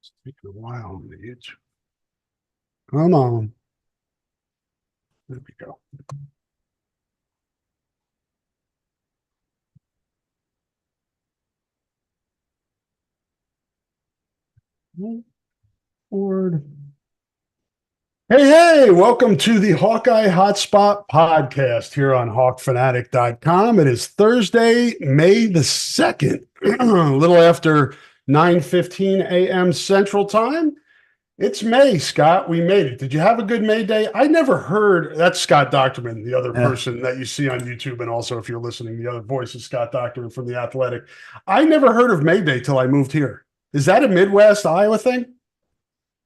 It's taking a while on the itch. Come on. There we go. Forward. Hey, hey, welcome to the Hawkeye Hotspot podcast here on hawkfanatic.com. It is Thursday, May the 2nd, a little after 9:15 a.m. Central Time. It's May, Scott. We made it. Did you have a good May Day? I never heard. That's Scott Docterman, the other Yeah, person that you see on YouTube. And also, if you're listening, the other voice is Scott Docterman from The Athletic. I never heard of May Day till I moved here. Is that a Midwest Iowa thing?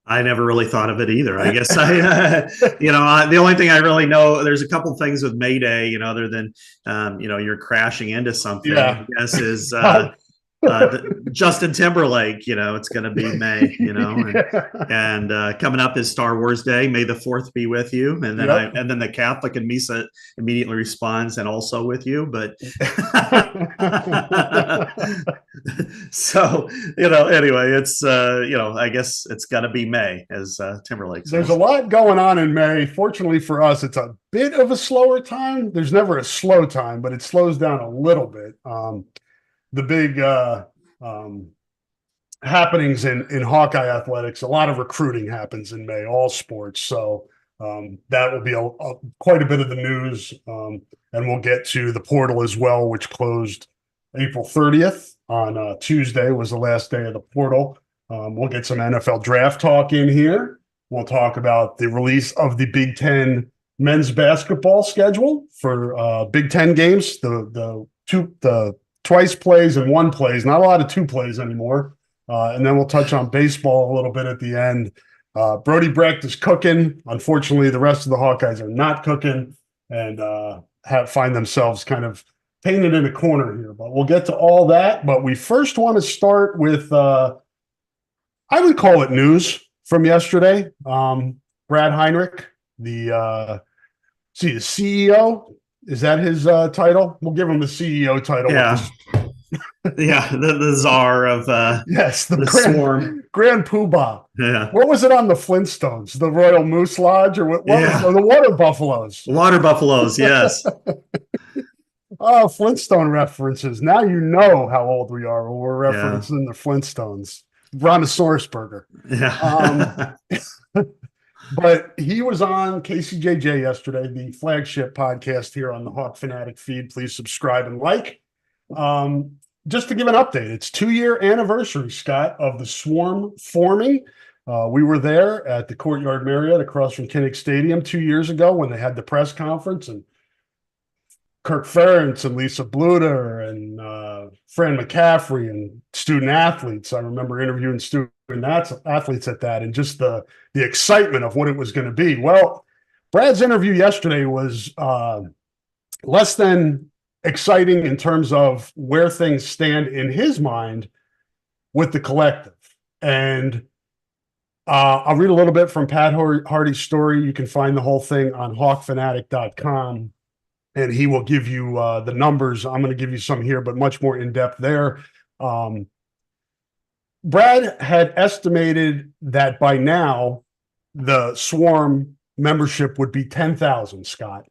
I never really thought of it either. I guess the only thing I really know, there's a couple things with Mayday, other than, you're crashing into something, Yeah. I guess, is Justin Timberlake, it's going to be May, and coming up is Star Wars Day. May the 4th be with you. And then Yep. and then the Catholic and Misa immediately responds and also with you. But so, anyway, it's, I guess it's going to be May, as Timberlake There's says. a lot going on in May. Fortunately for us, it's a bit of a slower time. There's never a slow time, but it slows down a little bit. The big happenings in Hawkeye athletics, a lot of recruiting happens in May, all sports. So that will be quite a bit of the news. And we'll get to the portal as well, which closed April 30th on Tuesday was the last day of the portal. We'll get some NFL draft talk in here. We'll talk about the release of the Big Ten men's basketball schedule for Big Ten games. The twice plays and one plays, not a lot of two plays anymore. And then we'll touch on baseball a little bit at the end. Brody Brecht is cooking. Unfortunately, the rest of the Hawkeyes are not cooking and find themselves kind of painted in a corner here. But we'll get to all that. But we first want to start with, I would call it news from yesterday. Brad Heinrich, the CEO. Is that his title? We'll give him the CEO title. Yeah. Yeah, the czar of yes, the swarm. Grand Poobah. Yeah. What was it on the Flintstones? The Royal Moose Lodge, or what Yeah. was the Water Buffaloes? Water buffaloes, yes. Oh, Flintstone references. Now you know how old we are when we're referencing the Flintstones. Brontosaurus Burger. Yeah. But he was on KCJJ yesterday, the flagship podcast here on the Hawk Fanatic feed. Please subscribe and like. Just to give an update, it's 2-year anniversary, Scott, of the Swarm forming. We were there at the Courtyard Marriott across from Kinnick Stadium 2 years ago when they had the press conference, and Kirk Ferentz and Lisa Bluter and Fran McCaffrey and student athletes. I remember interviewing student athletes at that, and just the excitement of what it was going to be. Well, Brad's interview yesterday was less than exciting in terms of where things stand in his mind with the collective. And I'll read a little bit from Pat Hardy's story. You can find the whole thing on hawkfanatic.com, and he will give you the numbers. I'm going to give you some here, but much more in depth there. Brad had estimated that by now the Swarm membership would be 10,000, Scott.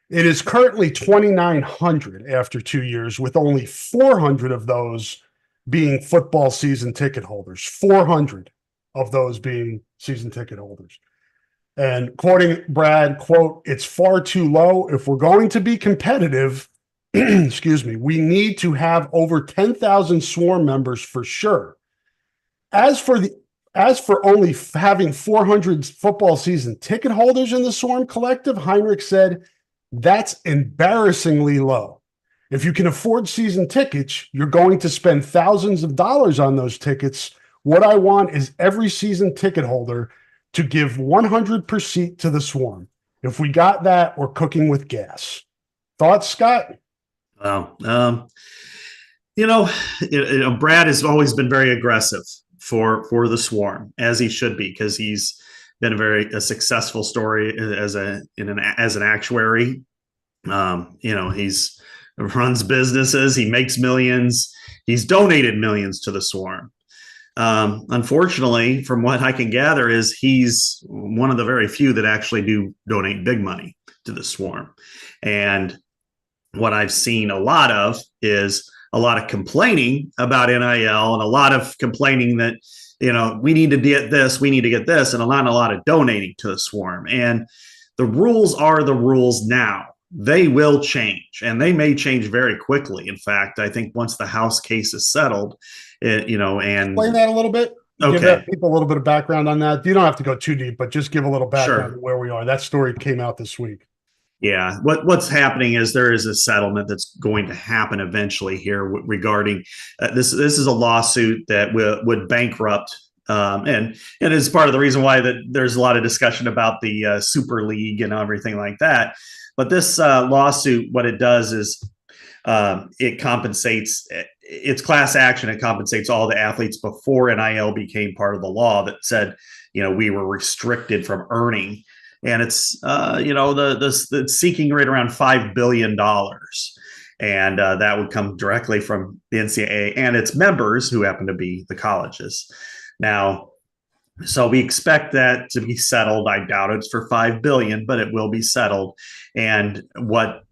It is currently 2,900 after 2 years, with only 400 of those being football season ticket holders. 400 of those being season ticket holders. And quoting Brad, quote, "It's far too low. If we're going to be competitive, excuse me, we need to have over 10,000 Swarm members for sure. As for only having 400 football season ticket holders in the Swarm collective," Heinrich said, "that's embarrassingly low. If you can afford season tickets, you're going to spend thousands of dollars on those tickets. What I want is every season ticket holder to give 100 per seat to the Swarm. If we got that, we're cooking with gas." Thoughts, Scott? Wow. Brad has always been very aggressive for the Swarm, as he should be, because he's been a successful story as an actuary. He's runs businesses, he makes millions, he's donated millions to the Swarm. Unfortunately, from what I can gather, is he's one of the very few that actually do donate big money to the swarm. And what I've seen a lot of is a lot of complaining about NIL and a lot of complaining that, we need to get this, we need to get this, and a lot of donating to the swarm. And the rules are the rules now. They will change, and they may change very quickly. In fact, I think once the House case is settled, and explain that a little bit. Okay. Give people a little bit of background on that. You don't have to go too deep, but just give a little background Sure. on where we are. That story came out this week. Yeah, what's happening is there is a settlement that's going to happen eventually here regarding this. This is a lawsuit that would bankrupt, and is part of the reason why that there's a lot of discussion about the Super League and everything like that. But this lawsuit, what it does is it compensates. It's class action. It compensates all the athletes before NIL became part of the law that said, we were restricted from earning. And it's the seeking right around $5 billion. And that would come directly from the NCAA and its members, who happen to be the colleges. Now, so we expect that to be settled. I doubt it's for $5 billion, but it will be settled. And what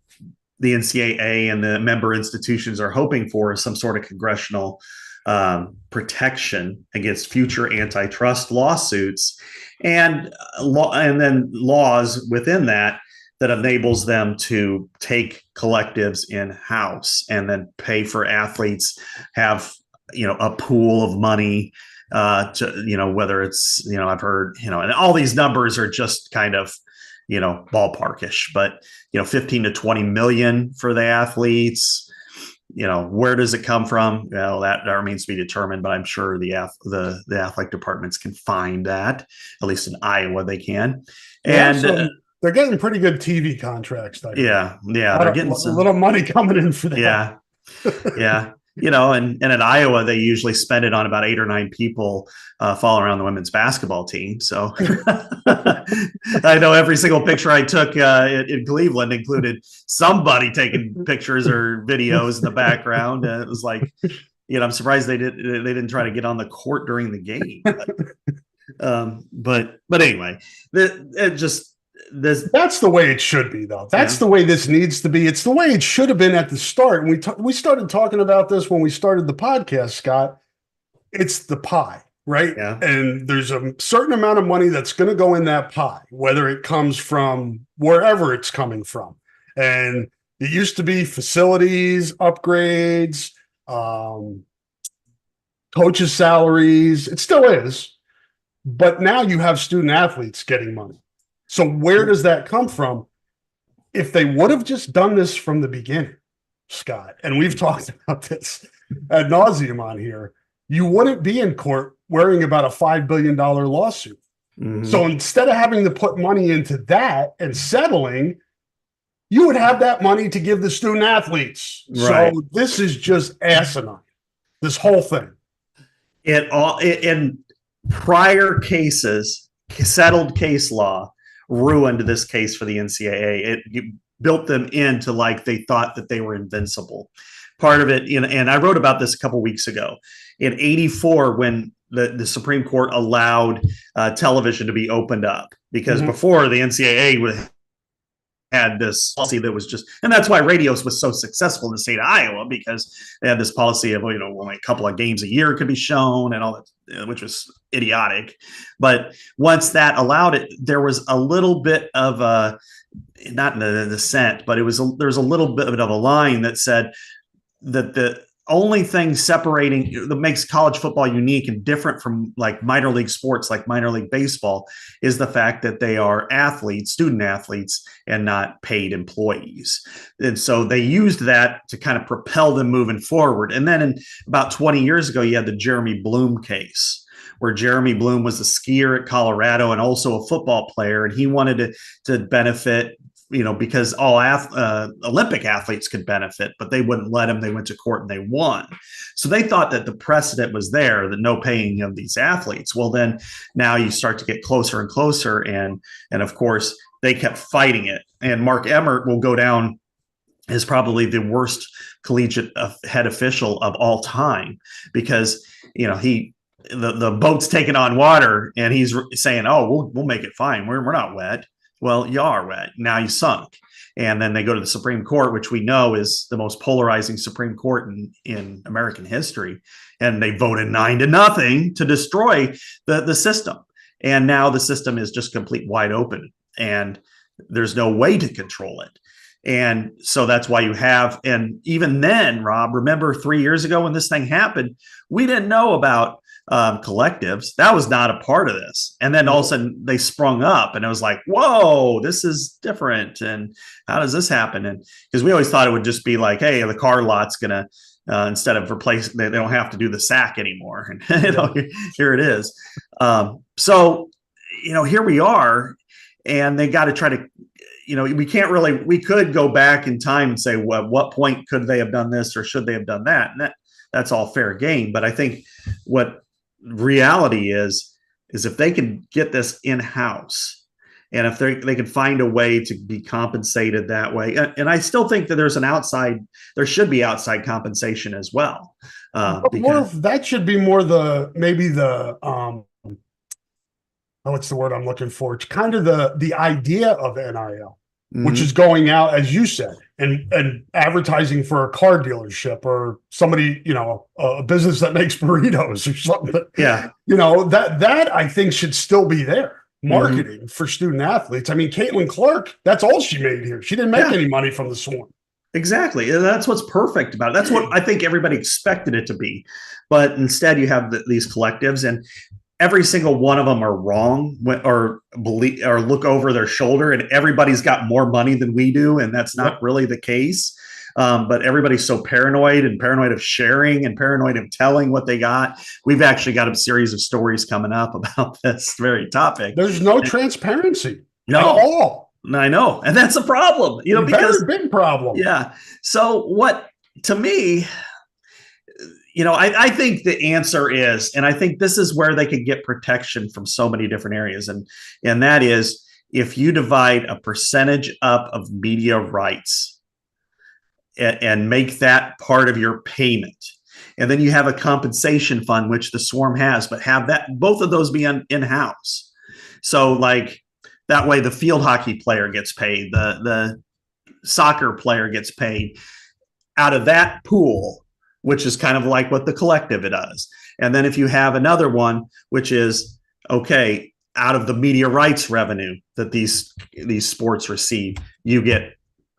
the NCAA and the member institutions are hoping for is some sort of congressional protection against future antitrust lawsuits, and then laws within that enables them to take collectives in house and then pay for athletes, have a pool of money to whether it's I've heard and all these numbers are just kind of ballparkish, but 15 to 20 million for the athletes. Where does it come from? Well, that remains to be determined, but I'm sure the athletic departments can find that. At least in Iowa, they can. And they're getting pretty good TV contracts. Yeah, they're getting a little money coming in for that. Yeah. And in Iowa, they usually spend it on about 8 or 9 people following around the women's basketball team. So I know every single picture I took in Cleveland included somebody taking pictures or videos in the background. It was like, I'm surprised they didn't try to get on the court during the game. But anyway, that's the way it should be, though. That's the way this needs to be. It's the way it should have been at the start. And we started talking about this when we started the podcast, Scott. It's the pie, right? Yeah. And there's a certain amount of money that's going to go in that pie, whether it comes from wherever it's coming from. And it used to be facilities, upgrades, coaches' salaries. It still is. But now you have student athletes getting money. So where does that come from? If they would have just done this from the beginning, Scott, and we've talked about this ad nauseum on here, you wouldn't be in court worrying about a $5 billion lawsuit. Mm-hmm. So instead of having to put money into that and settling, you would have that money to give the student athletes. Right. So this is just asinine, this whole thing. In prior cases, settled case law ruined this case for the NCAA. It built them into like they thought that they were invincible. Part of it, and I wrote about this a couple weeks ago, in '84 when the Supreme Court allowed television to be opened up, because before the NCAA had this policy that was just, and that's why radio was so successful in the state of Iowa, because they had this policy of only a couple of games a year could be shown and all that, which was idiotic. But once that allowed it, there was a little bit of a, not in the dissent, but there was a little bit of a line that said that the only thing separating that makes college football unique and different from like minor league sports, like minor league baseball, is the fact that they are athletes, student athletes, and not paid employees. And so they used that to kind of propel them moving forward. And then about 20 years ago, you had the Jeremy Bloom case, where Jeremy Bloom was a skier at Colorado and also a football player. And he wanted to benefit, because all Olympic athletes could benefit, but they wouldn't let him. They went to court and they won. So they thought that the precedent was there, that no paying of these athletes. Well, then now you start to get closer and closer. And of course, they kept fighting it. And Mark Emmert will go down as probably the worst collegiate head official of all time, because, he the boat's taking on water, and he's saying, "Oh, we'll make it fine. We're not wet." Well, you are wet. Now you sunk. And then they go to the Supreme Court, which we know is the most polarizing Supreme Court in American history. And they voted 9-0 to destroy the system. And now the system is just complete wide open, and there's no way to control it. And so that's why you have, and even then, Rob, remember 3 years ago when this thing happened, we didn't know about collectives. That was not a part of this. And then all of a sudden they sprung up, and it was like, whoa, this is different. And how does this happen? And because we always thought it would just be like, hey, the car lot's going to, instead of replace, they don't have to do the sack anymore. And here it is. So, here we are, and they got to try to, we could go back in time and say, well, at what point could they have done this, or should they have done that? And that's all fair game. But I think what reality is if they can get this in-house, and if they can find a way to be compensated that way, and I still think that there should be outside compensation as well. That should be more what's the word I'm looking for? It's kind of the idea of NIL, which is going out, as you said, and advertising for a car dealership or somebody, a business that makes burritos or something. Yeah. That I think should still be there. Marketing for student athletes. I mean, Caitlin Clark, that's all she made here. She didn't make any money from the Swarm. Exactly. And that's what's perfect about it. That's what I think everybody expected it to be. But instead you have these collectives, and every single one of them are wrong or look over their shoulder, and everybody's got more money than we do. And that's not really the case. But everybody's so paranoid of sharing and paranoid of telling what they got. We've actually got a series of stories coming up about this very topic. There's no transparency at all. I know. And that's a problem, because very big problem. Yeah. So what, to me, I think the answer is, and I think this is where they could get protection from so many different areas. And that is, if you divide a percentage up of media rights and make that part of your payment, and then you have a compensation fund, which the Swarm has, but have both of those be in-house. So like that way the field hockey player gets paid, the soccer player gets paid out of that pool, which is kind of like what the collective does. And then if you have another one, which is, okay, out of the media rights revenue that these sports receive, you get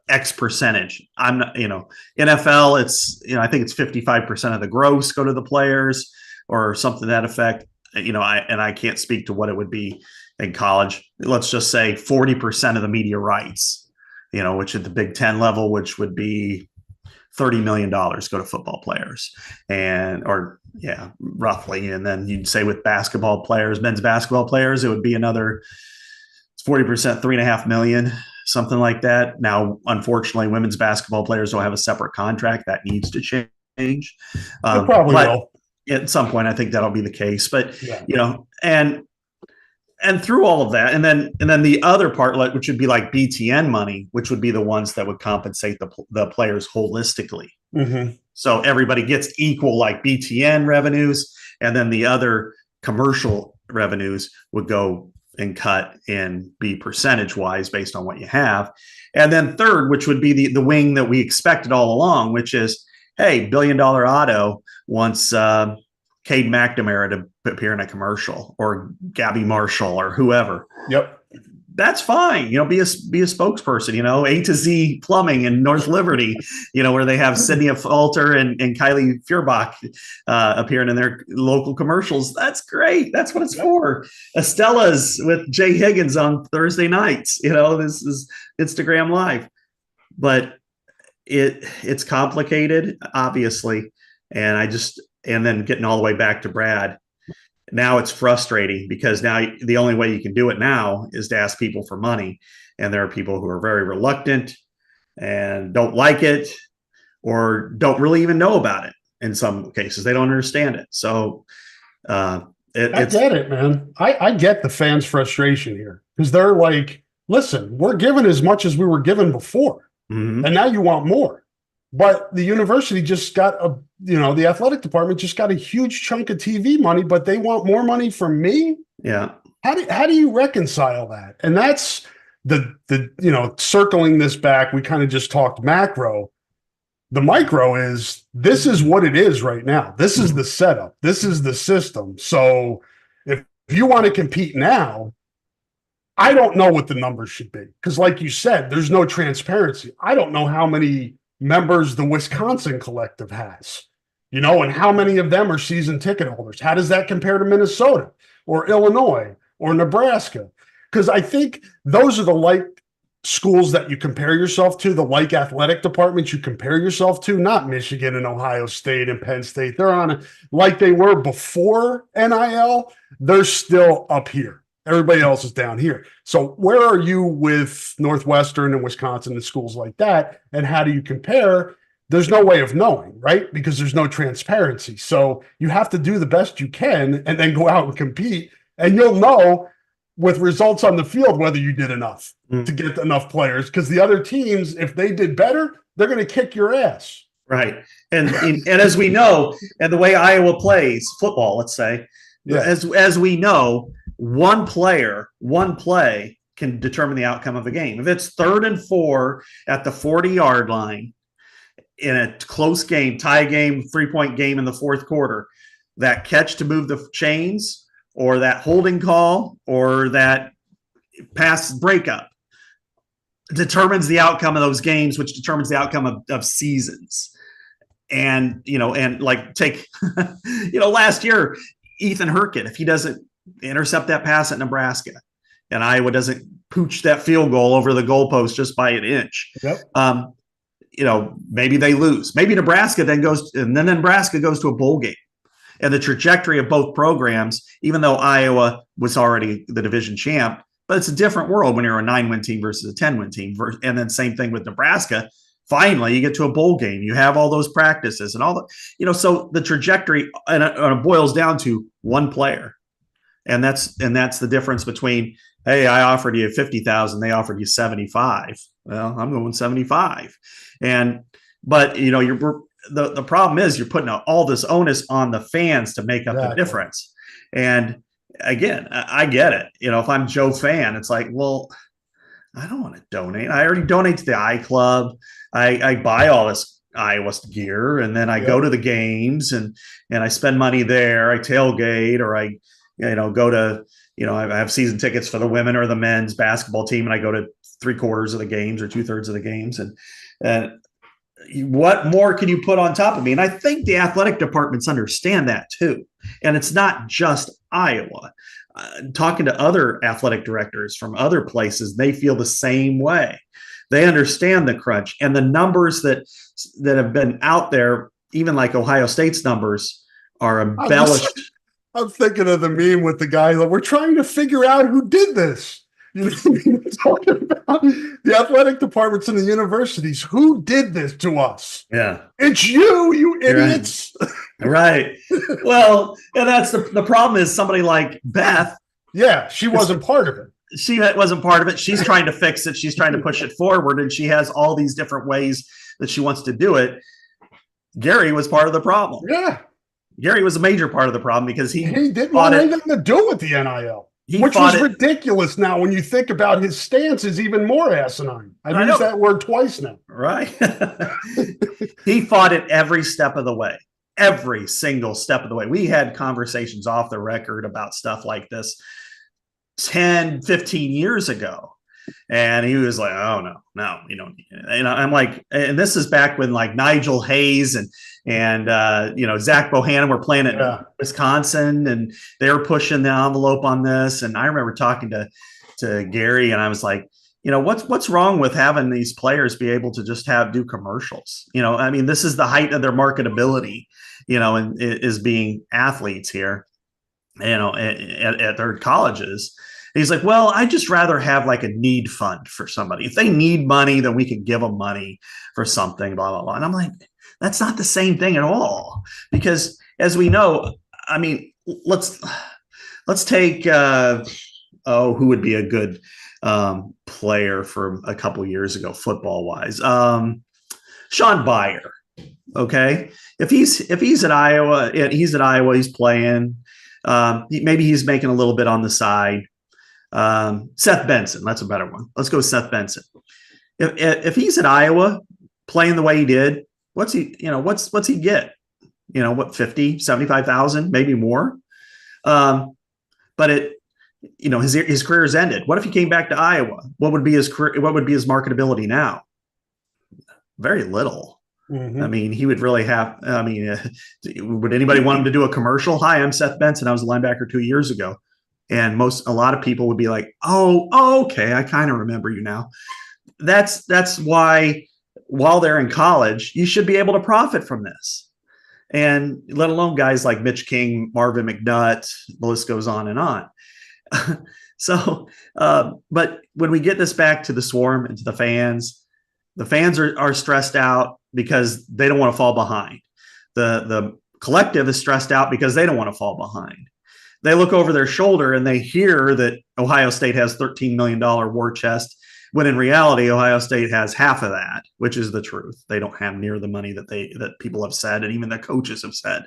X percentage. I'm not, NFL, it's, I think it's 55% of the gross go to the players or something to that effect. I can't speak to what it would be in college. Let's just say 40% of the media rights, which at the Big Ten level, which would be $30 million go to football players, roughly. And then you'd say with basketball players, men's basketball players, it would be another 40%, $3.5 million, something like that. Now, unfortunately, women's basketball players don't have a separate contract. That needs to change. It probably will. At some point, I think that'll be the case. But and through all of that, and then the other part, which would be like BTN money, which would be the ones that would compensate the players holistically. So everybody gets equal, like BTN revenues, and then the other commercial revenues would go and cut and be percentage wise based on what you have. And then third, which would be the wing that we expected all along, which is, hey, $1 Billion Auto wants Cade McNamara to appear in a commercial, or Gabby Marshall, or whoever. Yep. That's fine. Be a spokesperson, A to Z Plumbing in North Liberty, where they have Sydney Falter and Kylie Feuerbach appearing in their local commercials. That's great. That's what it's for. Estella's with Jay Higgins on Thursday nights. This is Instagram Live. But it's complicated, obviously. And then getting all the way back to Brad, now it's frustrating, because now the only way you can do it now is to ask people for money. And there are people who are very reluctant and don't like it, or don't really even know about it. In some cases, they don't understand it. So I get it, man. I get the fans' frustration here, because they're like, listen, we're given as much as we were given before. And now you want more. but the university just got the athletic department just got a huge chunk of TV money, but they want more money from me. Yeah. How do you reconcile that? And that's circling this back, we kind of just talked macro. The micro is, this is what it is right now. This is the setup. This is the system. So if you want to compete now, I don't know what the numbers should be. Because like you said, there's no transparency. I don't know how many members the Wisconsin collective has, and how many of them are season ticket holders. How does that compare to Minnesota or Illinois or Nebraska? Because I think those are the like schools that you compare yourself to, the like athletic departments you compare yourself to, not Michigan and Ohio State and Penn State. They're on like they were before NIL. They're still up here. Everybody else is down here. So where are you with Northwestern and Wisconsin and schools like that? And how do you compare? There's no way of knowing, right? Because there's no transparency. So you have to do the best you can and then go out and compete. And you'll know with results on the field whether you did enough to get enough players. Because the other teams, if they did better, they're going to kick your ass. Right. And as we know, and the way Iowa plays football, let's say, as we know, one play can determine the outcome of a game. If it's 3rd and 4 at the 40-yard line in a close game, tie game, 3-point game in the fourth quarter, that catch to move the chains or that holding call or that pass breakup determines the outcome of those games, which determines the outcome of seasons. And, and like take, last year, Ethan Hurkett, if he doesn't intercept that pass at Nebraska and Iowa doesn't pooch that field goal over the goalpost just by an inch, maybe they lose. Maybe Nebraska then Nebraska goes to a bowl game. And the trajectory of both programs, even though Iowa was already the division champ, but it's a different world when you're a 9-win team versus a 10-win team. And then same thing with Nebraska. Finally, you get to a bowl game. You have all those practices and all that, so the trajectory and it boils down to one player. And that's the difference between, hey, I offered you 50,000, they offered you 75. Well, I'm going 75. But the problem is you're putting all this onus on the fans to make up the difference. And again, I get it. If I'm Joe fan, it's like, well, I don't want to donate. I already donate to the I-Club. I buy all this Iowa gear, and then I go to the games and I spend money there. I tailgate, or I go to, I have season tickets for the women or the men's basketball team, and I go to 3/4 of the games or 2/3 of the games. And what more can you put on top of me? And I think the athletic departments understand that too. And it's not just Iowa. Talking to other athletic directors from other places, they feel the same way. They understand the crunch and the numbers that have been out there, even like Ohio State's numbers, are embellished. I'm thinking of the meme with the guy that we're trying to figure out who did this. Talking about the athletic departments in the universities. Who did this to us? Yeah. It's you idiots. Right. Well, and that's the problem is somebody like Beth. Yeah, she wasn't part of it. She wasn't part of it. She's trying to fix it. She's trying to push it forward, and she has all these different ways that she wants to do it. Gary was part of the problem. Yeah. Gary was a major part of the problem because he didn't want anything to do with the NIL. Which was ridiculous now when you think about his stance is even more asinine. I've used that word twice now. Right. He fought it every step of the way, every single step of the way. We had conversations off the record about stuff like this 10, 15 years ago. And he was like, oh, no, you don't. And I'm like, and this is back when like Nigel Hayes and Zach Bohannon were playing at Wisconsin, and they were pushing the envelope on this. And I remember talking to Gary, and I was like, what's wrong with having these players be able to just do commercials? This is the height of their marketability, and is being athletes here, at their colleges. He's like, well, I'd just rather have like a need fund for somebody. If they need money, then we can give them money for something, blah, blah, blah. And I'm like, that's not the same thing at all. Because as we know, let's take, who would be a good player from a couple years ago, football wise? Sean Byer. Okay, if he's at Iowa, he's playing. Maybe he's making a little bit on the side. Seth Benson, that's a better one. Let's go with Seth Benson. If he's at Iowa playing the way he did, what's he get? What, 50, 75,000, maybe more. But his career has ended. What if he came back to Iowa? What would be his career? What would be his marketability now? Very little. Mm-hmm. I mean, he would really have. I mean, would anybody want him to do a commercial? Hi, I'm Seth Benson. I was a linebacker 2 years ago, and a lot of people would be like, "Oh, okay, I kind of remember you now." That's why, while they're in college, you should be able to profit from this, and let alone guys like Mitch King, Marvin McNutt. The list goes on and on. So, but when we get this back to the Swarm and to the fans are stressed out because they don't want to fall behind. The collective is stressed out because they don't want to fall behind. They look over their shoulder and they hear that Ohio State has $13 million war chest, when in reality, Ohio State has half of that, which is the truth. They don't have near the money that people have said, and even the coaches have said.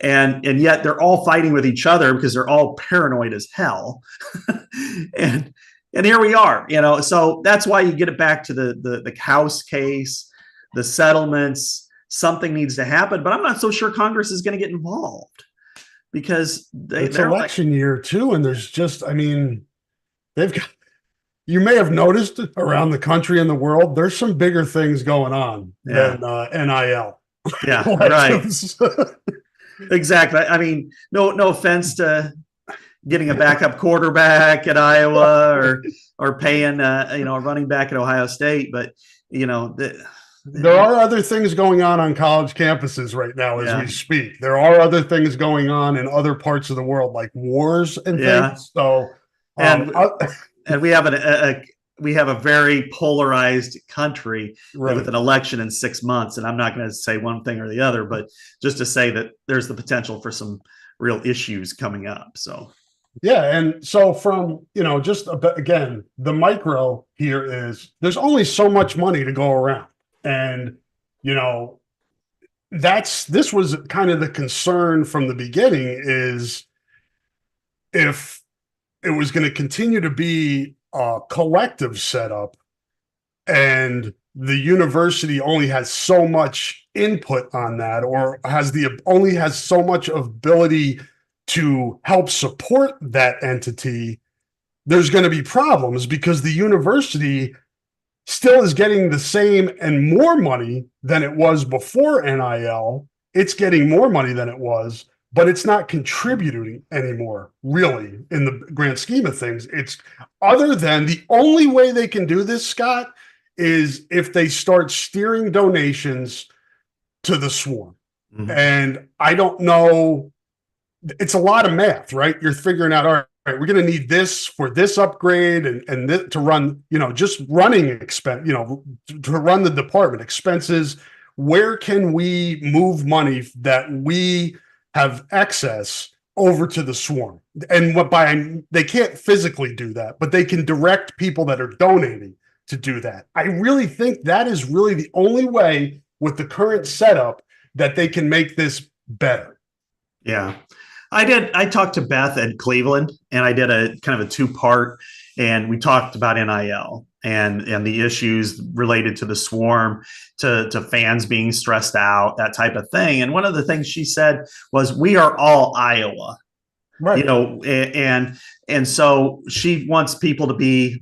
And yet they're all fighting with each other because they're all paranoid as hell. and here we are, so that's why you get it back to the House case, the settlements. Something needs to happen, but I'm not so sure Congress is going to get involved because it's election year too. And there's just, they've got, you may have noticed around the country and the world, there's some bigger things going on than NIL. Yeah, right. Exactly. I mean, no offense to getting a backup quarterback at Iowa or paying a running back at Ohio State, but there are other things going on college campuses right now as we speak. There are other things going on in other parts of the world, like wars and things. So, and we have a very polarized country with an election in 6 months. And I'm not going to say one thing or the other, but just to say that there's the potential for some real issues coming up. So, yeah. And so from, just again, the micro here is there's only so much money to go around. And, this was kind of the concern from the beginning, is if it was going to continue to be a collective setup and the university only has so much input on that, or only has so much ability to help support that entity, there's going to be problems because the university still is getting the same and more money than it was before NIL. It's getting more money than it was, but it's not contributing anymore, really, in the grand scheme of things. It's other than the only way they can do this, Scott, is if they start steering donations to the Swarm. Mm-hmm. And I don't know, it's a lot of math, right? You're figuring out, all right, we're going to need this for this upgrade and this to run, just running expense, to run the department expenses. Where can we move money that we have excess over to the Swarm? And they can't physically do that, but they can direct people that are donating to do that. I really think that is really the only way with the current setup that they can make this better. Yeah. I talked to Beth at Cleveland, and I did a kind of a 2-part, and we talked about NIL and the issues related to the Swarm, to fans being stressed out, that type of thing. And one of the things she said was, we are all Iowa, right? And so she wants people to be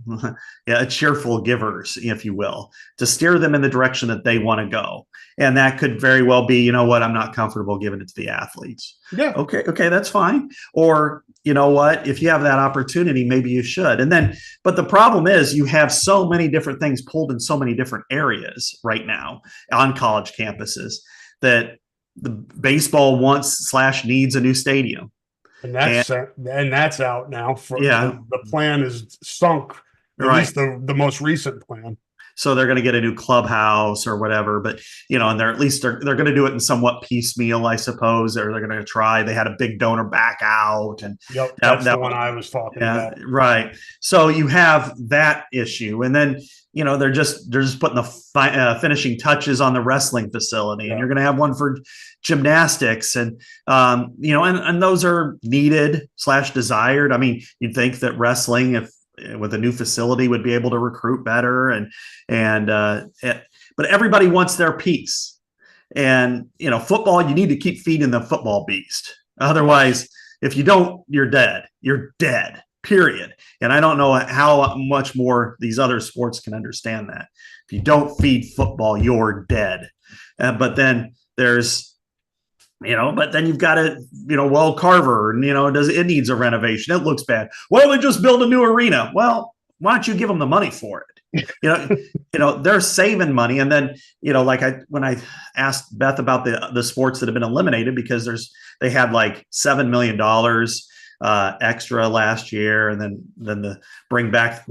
cheerful givers, if you will, to steer them in the direction that they want to go. And that could very well be, I'm not comfortable giving it to the athletes. Yeah. Okay, that's fine. Or, if you have that opportunity, maybe you should. But the problem is you have so many different things pulled in so many different areas right now on college campuses that the baseball wants/needs a new stadium. And that's out now. The plan is sunk, at least the most recent plan. So they're going to get a new clubhouse or whatever, but and they're going to do it in somewhat piecemeal, I suppose, or they're going to try. They had a big donor back out, and that's the one I was talking about. Right. So you have that issue, and then they're just putting the finishing touches on the wrestling facility, and you're going to have one for gymnastics, and and those are needed / desired. I mean, you'd think that wrestling, if with a new facility, would be able to recruit better, but everybody wants their piece. And football, you need to keep feeding the football beast. Otherwise, if you don't, you're dead. You're dead. Period. And I don't know how much more these other sports can understand that. If you don't feed football, you're dead. But then there's, but then you've got it, well, Carver, and, it needs a renovation. It looks bad. Well, they just built a new arena. Well, why don't you give them the money for it? They're saving money. And then, when I asked Beth about the sports that have been eliminated, because they had like $7 million extra last year, and then bring back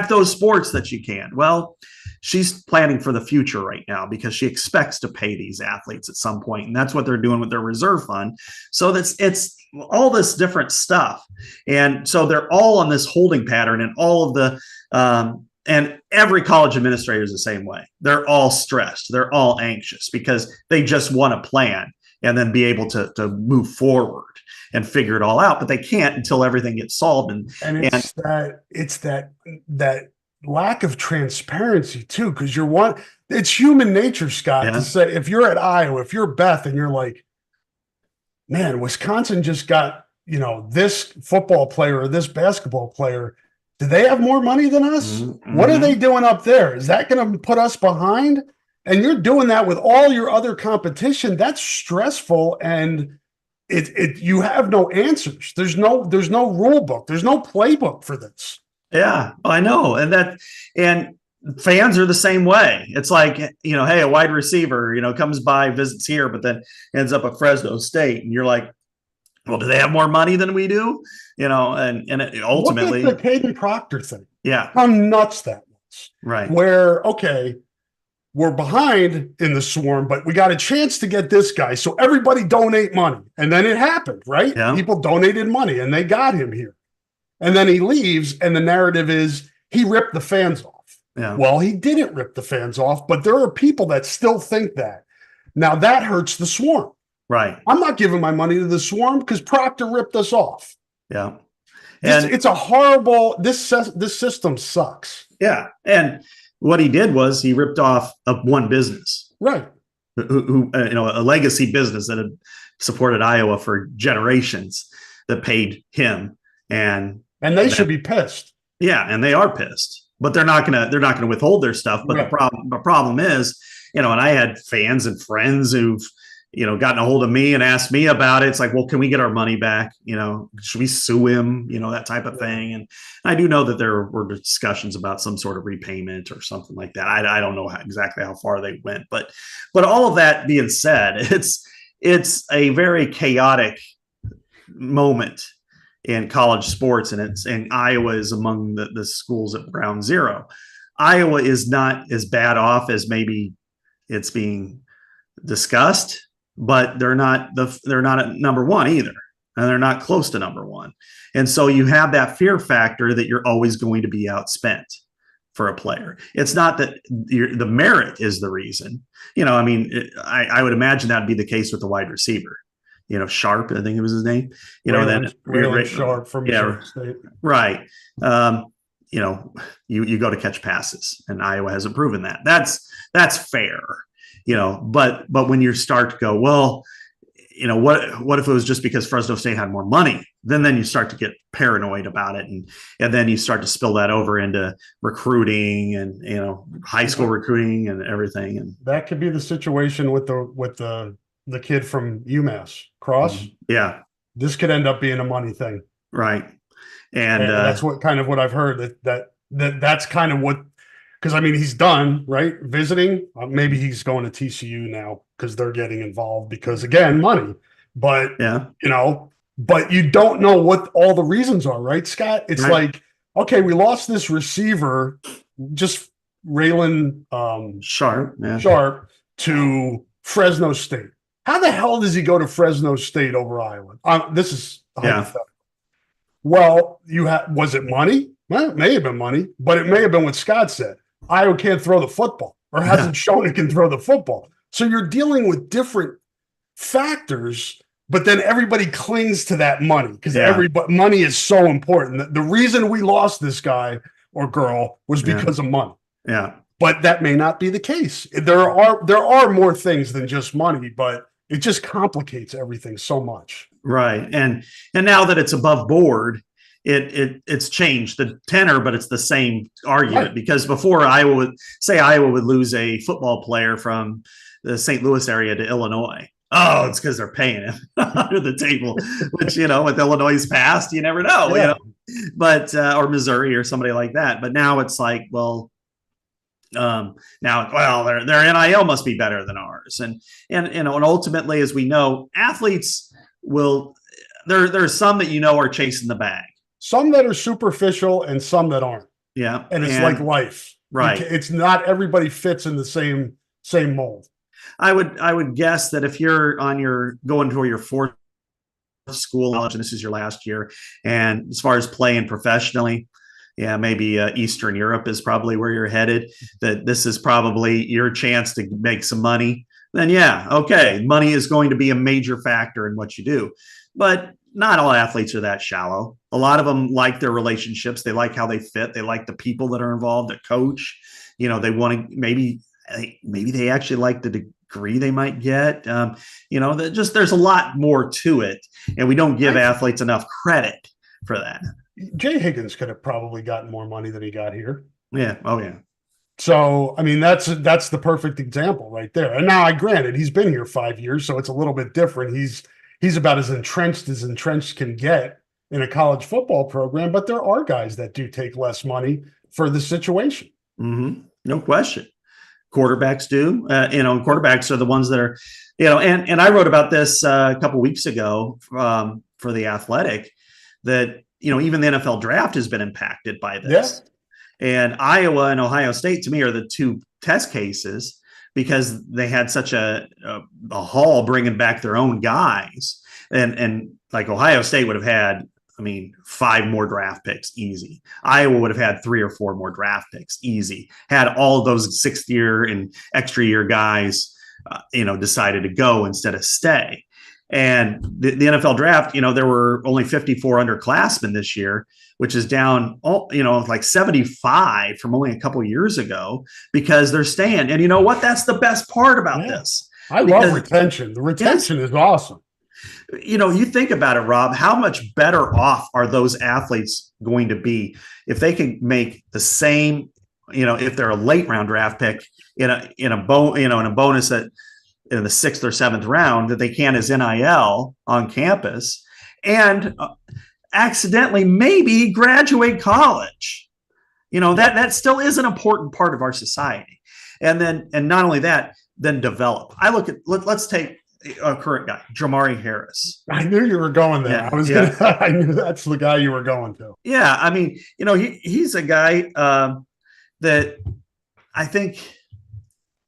those sports that you can. Well, she's planning for the future right now, because she expects to pay these athletes at some point, and that's what they're doing with their reserve fund. So it's all this different stuff, and so they're all on this holding pattern, and all of the and every college administrator is the same way. They're all stressed, they're all anxious, because they just want a plan and then be able to move forward and figure it all out, but they can't until everything gets solved. And it's that lack of transparency too, because it's human nature, Scott, to say, if you're at Iowa, if you're Beth, and you're like, man, Wisconsin just got this football player or this basketball player. Do they have more money than us? Mm-hmm. What are they doing up there? Is that going to put us behind? And you're doing that with all your other competition. That's stressful, and you have no answers. There's no rule book. There's no playbook for this. Yeah, I know. And fans are the same way. It's like, hey, a wide receiver, comes by, visits here, but then ends up at Fresno State. And you're like, well, do they have more money than we do? And ultimately, look at the Caden Proctor thing. Yeah. How nuts that was. Right. Where, okay, we're behind in the swarm, but we got a chance to get this guy. So everybody donate money. And then it happened, right? Yeah. People donated money and they got him here. And then he leaves, and the narrative is he ripped the fans off. Yeah. Well, he didn't rip the fans off, but there are people that still think that. Now that hurts the swarm. Right. I'm not giving my money to the swarm because Proctor ripped us off. Yeah. And it's a horrible, this system sucks. Yeah. And what he did was he ripped off one business. Right. Who a legacy business that had supported Iowa for generations, that paid him. And they should be pissed. Yeah. And they are pissed, but they're not gonna withhold their stuff. But right. The problem is, and I had fans and friends who've, gotten a hold of me and asked me about it. It's like, well, can we get our money back? Should we sue him? That type of thing. And I do know that there were discussions about some sort of repayment or something like that. I don't know exactly how far they went, but all of that being said, it's a very chaotic moment in college sports, and Iowa is among the schools at ground zero. Iowa is not as bad off as maybe it's being discussed, but they're not at number one either, and they're not close to number one. And so you have that fear factor that you're always going to be outspent for a player. It's not that the merit is the reason. I would imagine that'd be the case with the wide receiver. Sharp, I think it was his name. Raylan Sharp from Missouri State. Right. You go to catch passes, and Iowa hasn't proven that. That's fair. But when you start to go, well, what if it was just because Fresno State had more money? Then you start to get paranoid about it, and then you start to spill that over into recruiting and high school recruiting and everything. And that could be the situation with the kid from UMass, Cross. Yeah, this could end up being a money thing, right? And that's what I've heard that's kind of what. Because, he's done, right? Visiting. Maybe he's going to TCU now because they're getting involved because, again, money. But, but you don't know what all the reasons are, right, Scott? It's right. Like, okay, we lost this receiver, just Raylan Sharp to Fresno State. How the hell does he go to Fresno State over Iowa? This is hypothetical. Well, was it money? Well, it may have been money, but it may have been what Scott said. Iowa can't throw the football or hasn't shown it can throw the football. So you're dealing with different factors, but then everybody clings to that money because Yeah. everybody money is so important. The reason we lost this guy or girl was Yeah. because of money. Yeah. But that may not be the case. There are more things than just money, but it just complicates everything so much. Right. And now that it's above board, it's changed the tenor, but it's the same argument Right. because before Iowa would lose a football player from the St. Louis area to Illinois. Oh, it's because they're paying him under the table, which, with Illinois' past, you never know, Yeah. but, or Missouri or somebody like that. But now it's like, well, now, well, their NIL must be better than ours. And ultimately, as we know, athletes will, there's some that, are chasing the bag. Some that are superficial and some that aren't. Yeah. And it's like life. Right. It's not everybody fits in the same mold. I would guess that if you're going toward your fourth school college and this is your last year, and as far as playing professionally, yeah, maybe Eastern Europe is probably where you're headed, that this is probably your chance to make some money, then yeah, okay, money is going to be a major factor in what you do. But not all athletes are that shallow. A lot of them like their relationships. They like how they fit. They like the people that are involved, the coach. They want to maybe they actually like the degree they might get. There's a lot more to it, and we don't give athletes enough credit for that. Jay Higgins could have probably gotten more money than he got here. Yeah. Oh yeah. So, I mean, that's the perfect example right there. And now, granted, he's been here 5 years, so it's a little bit different. He's about as entrenched can get in a college football program, but there are guys that do take less money for the situation. Mm-hmm. No question. Quarterbacks do. Quarterbacks are the ones that are, and I wrote about this a couple of weeks ago for The Athletic that, even the NFL draft has been impacted by this. Yeah. And Iowa and Ohio State, to me, are the two test cases because they had such a haul bringing back their own guys. And like Ohio State would have had, 5 more draft picks, easy. Iowa would have had 3 or 4 more draft picks, easy. Had all those 6th year and extra year guys, decided to go instead of stay. And the NFL draft, there were only 54 underclassmen this year, which is down, like 75 from only a couple of years ago because they're staying. And you know what? That's the best part about this. I love retention. The retention is awesome. You think about it, Rob, how much better off are those athletes going to be if they can make the same, if they're a late round draft pick in a bonus that in the 6th or 7th round that they can as NIL on campus and accidentally maybe graduate college. That still is an important part of our society. And not only that, then develop. Let's take a current guy, Jamari Harris. I knew you were going there. Yeah, I knew that's the guy you were going to. Yeah. He's a guy that I think,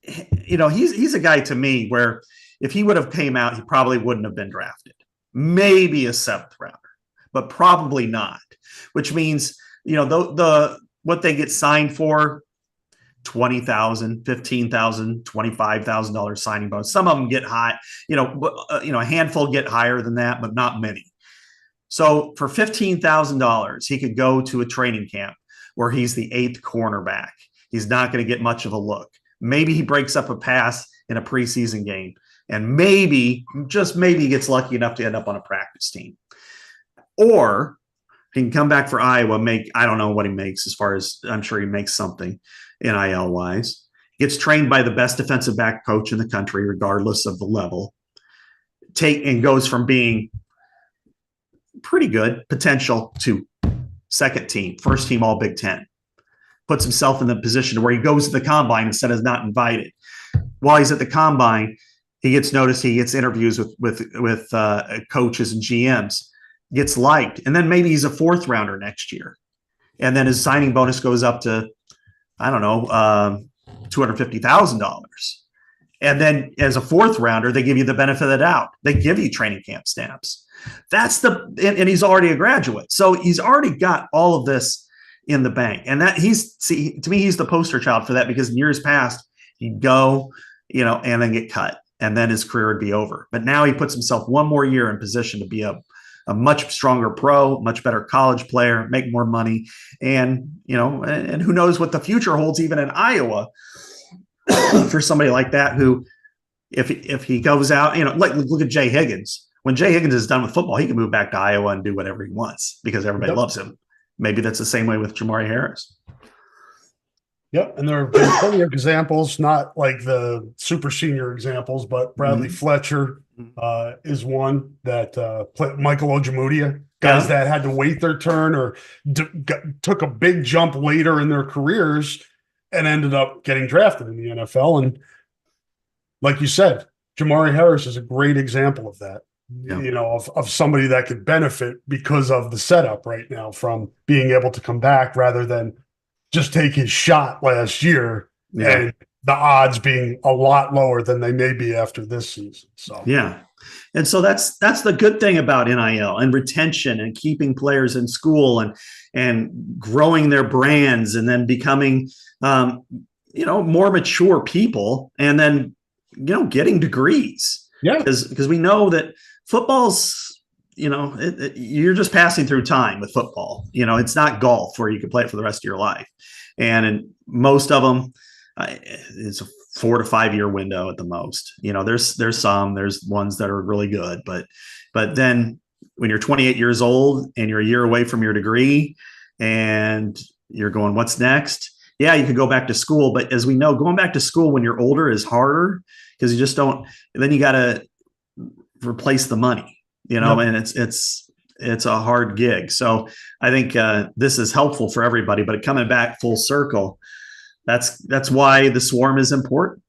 he's a guy to me where if he would have came out, he probably wouldn't have been drafted. Maybe a 7th rounder, but probably not, which means, what they get signed for, $20,000, $15,000, $25,000 signing bonus. Some of them get high, a handful get higher than that, but not many. So for $15,000, he could go to a training camp where he's the 8th cornerback. He's not going to get much of a look. Maybe he breaks up a pass in a preseason game, and maybe, just maybe, gets lucky enough to end up on a practice team. Or he can come back for Iowa, I don't know what he makes as far as, I'm sure he makes something NIL wise, gets trained by the best defensive back coach in the country, regardless of the level, and goes from being pretty good potential to 2nd team, 1st team all Big Ten, puts himself in the position where he goes to the combine instead of not invited. While he's at the combine, he gets noticed, he gets interviews with coaches and GMs, gets liked, and then maybe he's a 4th rounder next year. And then his signing bonus goes up to, I don't know, $250,000. And then as a 4th rounder, they give you the benefit of the doubt. They give you training camp stamps. And he's already a graduate. So he's already got all of this, in the bank. And that to me, he's the poster child for that, because in years past, he'd go, and then get cut, and then his career would be over. But now he puts himself one more year in position to be a much stronger pro, much better college player, make more money. And, and who knows what the future holds, even in Iowa, for somebody like that, who, if he goes out, like look at Jay Higgins. When Jay Higgins is done with football, he can move back to Iowa and do whatever he wants because everybody loves him. Maybe that's the same way with Jamari Harris. Yep. And there have been plenty of examples, not like the super senior examples, but Bradley Fletcher is one that Michael Ojemudia, guys that had to wait their turn or took a big jump later in their careers and ended up getting drafted in the NFL. And like you said, Jamari Harris is a great example of that. Of somebody that could benefit because of the setup right now from being able to come back rather than just take his shot last year and the odds being a lot lower than they may be after this season. So, And so that's the good thing about NIL and retention and keeping players in school and growing their brands and then becoming, more mature people and then, getting degrees. Yeah. Because we know that football's, you're just passing through time with football. It's not golf where you can play it for the rest of your life. And in most of them, it's a 4 to 5 year window at the most. There's ones that are really good, but then when you're 28 years old and you're a year away from your degree and you're going, what's next? Yeah, you could go back to school. But as we know, going back to school when you're older is harder because you just don't, then you got to replace the money, and it's a hard gig. So I think this is helpful for everybody, but coming back full circle, that's why the swarm is important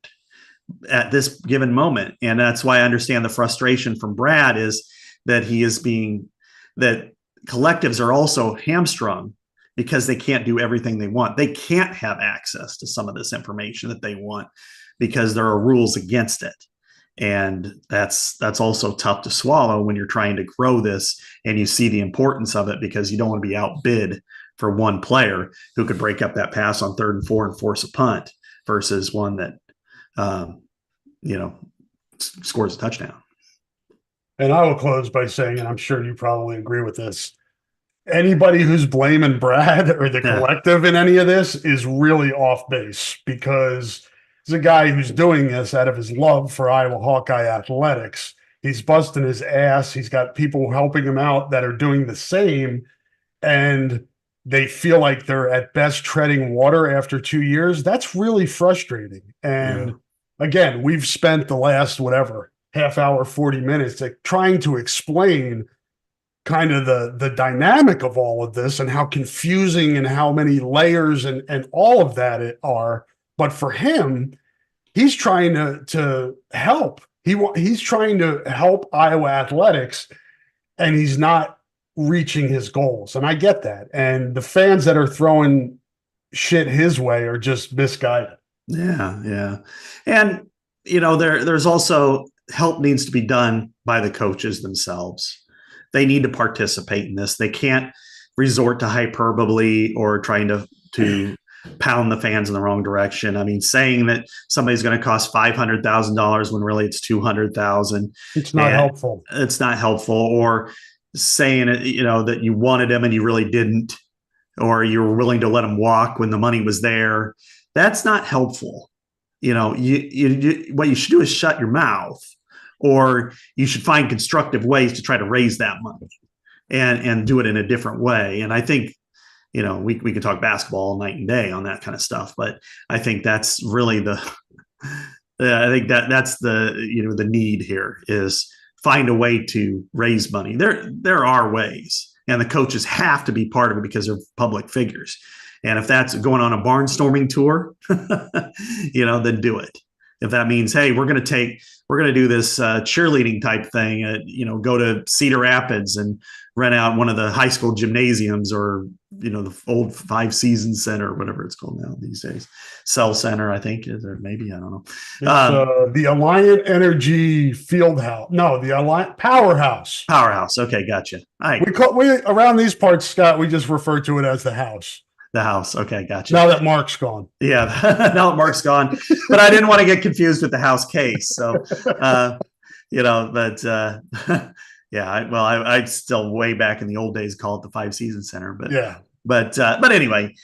at this given moment. And that's why I understand the frustration from Brad is that that collectives are also hamstrung because they can't do everything they want. They can't have access to some of this information that they want because there are rules against it. And that's also tough to swallow when you're trying to grow this and you see the importance of it because you don't want to be outbid for one player who could break up that pass on 3rd and 4 and force a punt versus one that, scores a touchdown. And I will close by saying, and I'm sure you probably agree with this, anybody who's blaming Brad or the collective in any of this is really off base because he's a guy who's doing this out of his love for Iowa Hawkeye athletics. He's busting his ass. He's got people helping him out that are doing the same, and they feel like they're at best treading water after 2 years. That's really frustrating. And again, we've spent the last, half hour, 40 minutes trying to explain kind of the dynamic of all of this and how confusing and how many layers and all of that are. But for him, he's trying to help. He's trying to help Iowa athletics, and he's not reaching his goals. And I get that. And the fans that are throwing shit his way are just misguided. Yeah. And, there's also help needs to be done by the coaches themselves. They need to participate in this. They can't resort to hyperbole or trying to pound the fans in the wrong direction. I mean, saying that somebody's going to cost $500,000 when really it's $200,000. It's not helpful. It's not helpful. Or saying that you wanted him and you really didn't, or you were willing to let him walk when the money was there. That's not helpful. What you should do is shut your mouth, or you should find constructive ways to try to raise that money and do it in a different way. And I think, we could talk basketball all night and day on that kind of stuff, but I think that's really that's the need here is find a way to raise money. There are ways, and the coaches have to be part of it because they're public figures. And if that's going on a barnstorming tour, then do it. If that means, hey, we're going to do this cheerleading type thing, go to Cedar Rapids and rent out one of the high school gymnasiums or, the old 5 Seasons Center or whatever it's called now these days. Cell Center, I think, or maybe, I don't know. It's the Alliant Energy Field House. No, the Alliant Powerhouse. Powerhouse. Okay, gotcha. We around these parts, Scott, we just refer to it as the house. The house. Okay, gotcha. Now that Mark's gone. Yeah, now that Mark's gone, but I didn't want to get confused with the house case. So, but yeah, I still way back in the old days call it the Five Seasons Center, but Yeah. But anyway,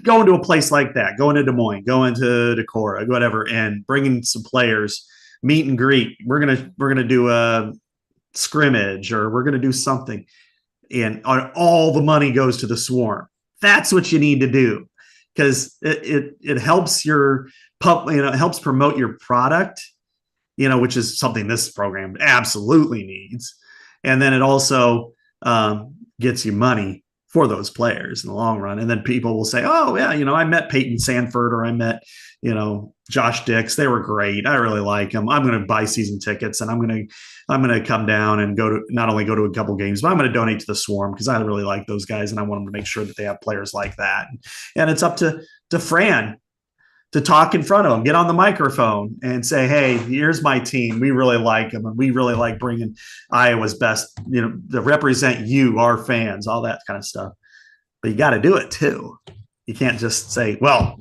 going to a place like that, going to Des Moines, going to Decorah, whatever, and bringing some players, meet and greet. We're gonna do a scrimmage, or we're gonna do something, and all the money goes to the Swarm. That's what you need to do, because it helps your it helps promote your product, which is something this program absolutely needs, and then it also gets you money for those players in the long run. And then people will say, oh yeah, I met Peyton Sanford, or I met, Josh Dix. They were great. I really like them. I'm going to buy season tickets, and I'm going to come down and not only go to a couple games, but I'm going to donate to the Swarm, because I really like those guys, and I want them to make sure that they have players like that. And it's up to Fran to talk in front of them, get on the microphone and say, hey, here's my team. We really like them, and we really like bringing Iowa's best, to represent you, our fans, all that kind of stuff. But you got to do it too. You can't just say, well,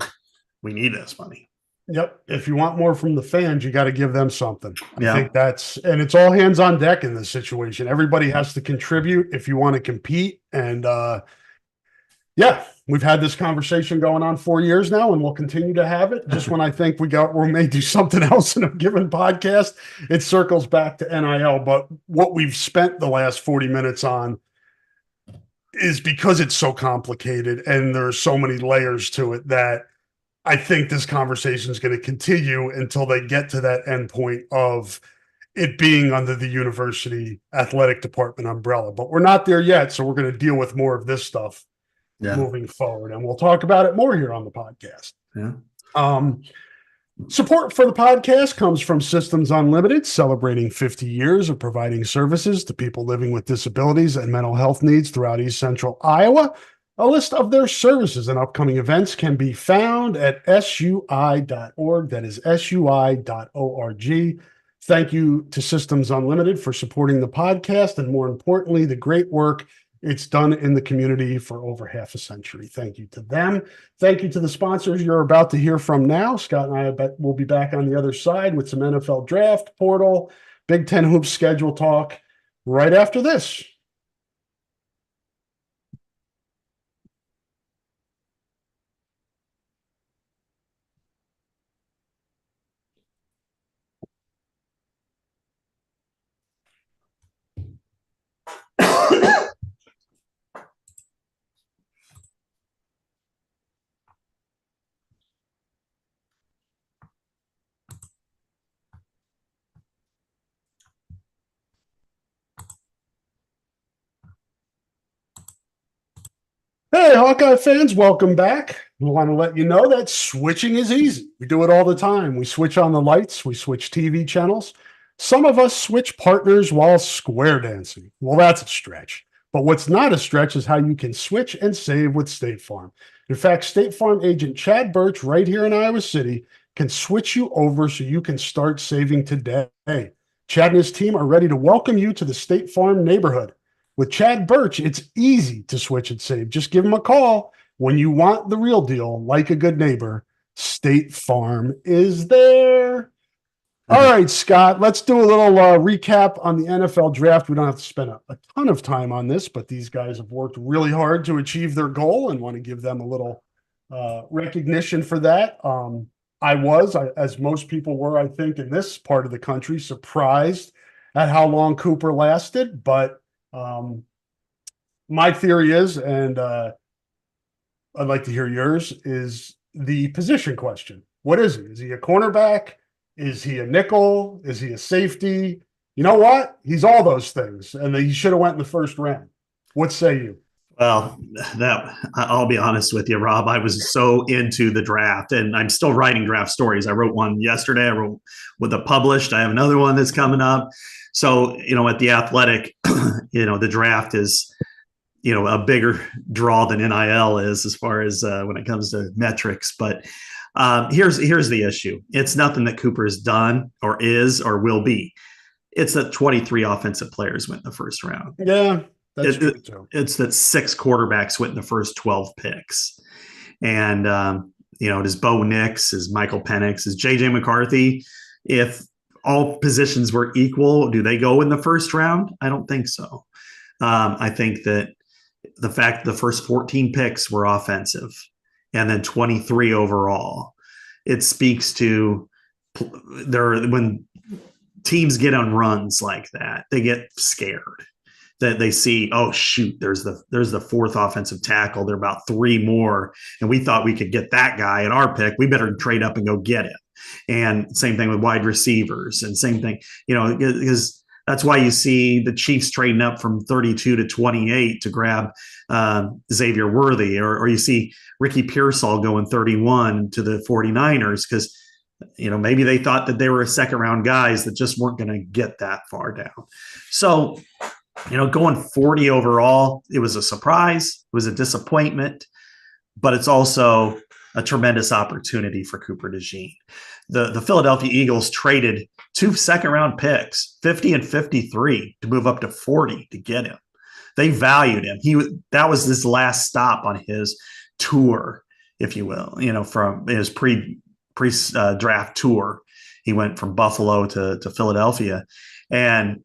we need this money. Yep. If you want more from the fans, you got to give them something. Yeah. I think and it's all hands on deck in this situation. Everybody has to contribute if you want to compete. And yeah, we've had this conversation going on 4 years now, and we'll continue to have it. Just when I think we may do something else in a given podcast, it circles back to NIL. But what we've spent the last 40 minutes on is because it's so complicated and there's so many layers to it, that I think this conversation is going to continue until they get to that end point of it being under the university athletic department umbrella. But we're not there yet, so we're going to deal with more of this stuff moving forward, and we'll talk about it more here on the podcast. Yeah. Support for the podcast comes from Systems Unlimited, celebrating 50 years of providing services to people living with disabilities and mental health needs throughout East Central Iowa. A list of their services and upcoming events can be found at sui.org. That is sui.org. Thank you to Systems Unlimited for supporting the podcast, and more importantly, the great work it's done in the community for over half a century. Thank you to them. Thank you to the sponsors you're about to hear from now. Scott and I will be back on the other side with some NFL draft, portal, Big Ten hoops schedule talk right after this. Hey, Hawkeye fans, welcome back. We want to let you know that switching is easy. We do it all the time. We switch on the lights. We switch TV channels. Some of us switch partners while square dancing. Well, that's a stretch. But what's not a stretch is how you can switch and save with State Farm. In fact, State Farm agent Chad Birch right here in Iowa City can switch you over so you can start saving today. Chad and his team are ready to welcome you to the State Farm neighborhood. With Chad Birch, it's easy to switch and save. Just give him a call. When you want the real deal, like a good neighbor, State Farm is there. All right, Scott, let's do a little recap on the NFL draft. We don't have to spend a ton of time on this, but these guys have worked really hard to achieve their goal, and want to give them a little recognition for that. I was, as most people were, I think, in this part of the country, surprised at how long Cooper lasted, but my theory is, and I'd like to hear yours, is the position question. What is he? Is he a cornerback? Is he a nickel? Is he a safety? You know what? He's all those things, and he should have went in the first round. What say you? Well, I'll be honest with you, Rob. I was so into the draft, and I'm still writing draft stories. I wrote one yesterday. I wrote with a published. I have another one that's coming up. So, at The Athletic, the draft is, a bigger draw than NIL is as far as when it comes to metrics. But here's the issue. It's nothing that Cooper has done or is or will be. It's that 23 offensive players went in the first round. Yeah, That's true too. It's that 6 quarterbacks went in the first 12 picks. And, does Bo Nix, is Michael Penix, is JJ McCarthy? If all positions were equal, do they go in the first round? I don't think so. I think that the fact the first 14 picks were offensive and then 23 overall, it speaks to when teams get on runs like that, they get scared that they see, oh shoot, there's the fourth offensive tackle. There are about 3 more, and we thought we could get that guy at our pick. We better trade up and go get him. And same thing with wide receivers, and same thing, because that's why you see the Chiefs trading up from 32 to 28 to grab Xavier Worthy, or you see Ricky Pearsall going 31 to the 49ers because maybe they thought that they were second round guys that just weren't going to get that far down. So, going 40 overall, it was a surprise. It was a disappointment, but it's also a tremendous opportunity for Cooper DeJean. The Philadelphia Eagles traded 2 second-round picks, 50 and 53, to move up to 40 to get him. They valued him. That was his last stop on his tour, if you will, from his pre-draft tour. He went from Buffalo to Philadelphia, and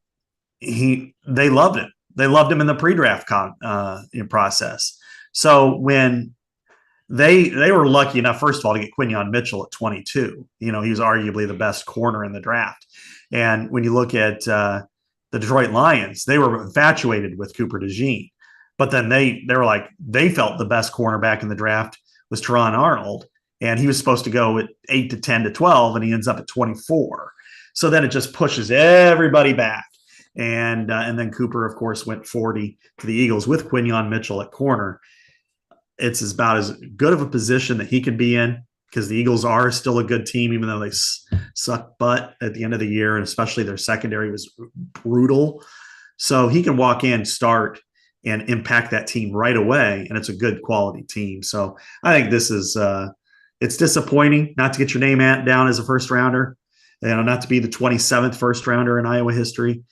they loved him. They loved him in the pre-draft process. So when they were lucky enough, first of all, to get Quinyon Mitchell at 22. He was arguably the best corner in the draft. And when you look at the Detroit Lions, they were infatuated with Cooper DeJean. But then they were like, they felt the best cornerback in the draft was Teron Arnold. And he was supposed to go at 8 to 10 to 12, and he ends up at 24. So then it just pushes everybody back. And then Cooper, of course, went 40 to the Eagles with Quinyon Mitchell at corner. It's about as good of a position that he could be in, because the Eagles are still a good team, even though they suck butt at the end of the year, and especially their secondary was brutal. So he can walk in, start, and impact that team right away, and it's a good quality team. So I think this is it's disappointing not to get your name down as a first rounder, not to be the 27th first rounder in Iowa history.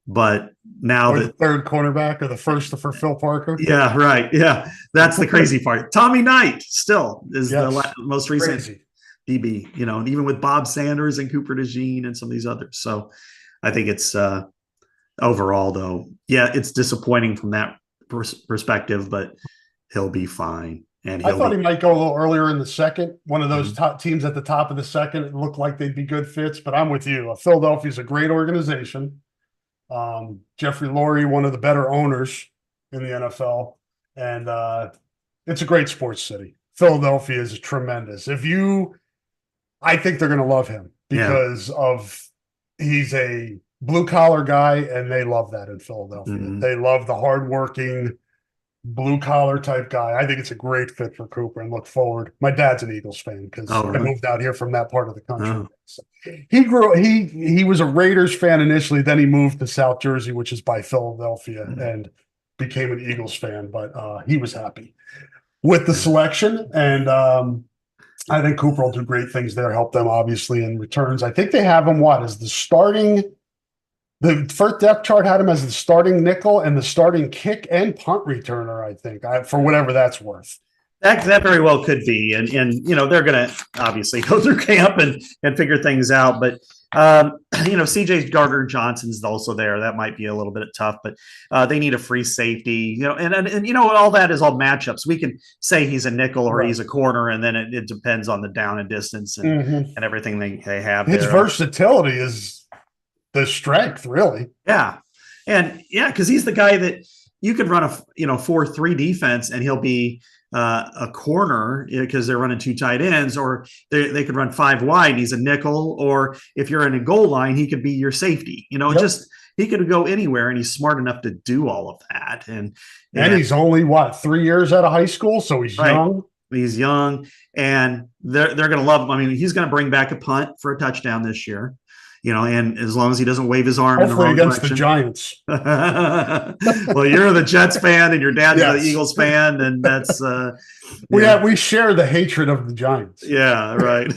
But now the third cornerback, or the first for Phil Parker. Yeah, right. Yeah, that's the crazy part. Tommy Knight still is the most recent DB. Even with Bob Sanders and Cooper DeJean and some of these others. So I think it's overall, though, it's disappointing from that perspective, but he'll be fine. And I thought he might go a little earlier in the second. One of those top teams at the top of the second. It looked like they'd be good fits, but I'm with you. Philadelphia's a great organization. Jeffrey Lurie, one of the better owners in the NFL, and it's a great sports city. Philadelphia is tremendous. I think they're going to love him because he's a blue collar guy, and they love that in Philadelphia. Mm-hmm. They love the hardworking blue collar type guy. I think it's a great fit for Cooper, and look forward. My dad's an Eagles fan because I moved out here from that part of the country. Oh. So he was a Raiders fan initially, then he moved to South Jersey, which is by Philadelphia, and became an Eagles fan, but he was happy with the selection. And I think Cooper will do great things there, help them obviously in returns. I think they have him as the first depth chart had him as the starting nickel and the starting kick and punt returner, I think, for whatever that's worth. That very well could be. And they're going to obviously go through camp and figure things out. But, CJ Gardner-Johnson's also there. That might be a little bit tough, but they need a free safety, and all that is all matchups. We can say he's a nickel or he's a corner, and then it depends on the down and distance and everything they have. His versatility is the strength, really. Yeah. And because he's the guy that you could run a 4-3 defense, and he'll be a corner because they're running 2 tight ends, or they could run 5 wide and he's a nickel, or if you're in a goal line, he could be your safety. He could go anywhere, and he's smart enough to do all of that. And he's only 3 years out of high school, so he's young. He's young, and they're going to love him. I mean, he's going to bring back a punt for a touchdown this year. And as long as he doesn't wave his arm hopefully in the wrong against direction. The Giants. Well, you're the Jets fan and your dad's the Eagles fan, and that's We share the hatred of the Giants. Yeah, right.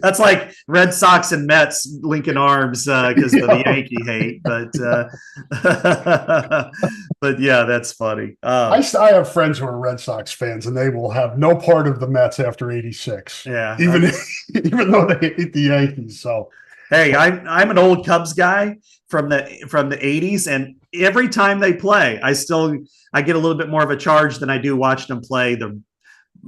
That's like Red Sox and Mets linking arms because of the Yankee hate. But yeah, that's funny. I have friends who are Red Sox fans, and they will have no part of the Mets after '86. Yeah, even though they hate the Yankees. So hey, I'm an old Cubs guy from the '80s, and every time they play, I get a little bit more of a charge than I do watching them play the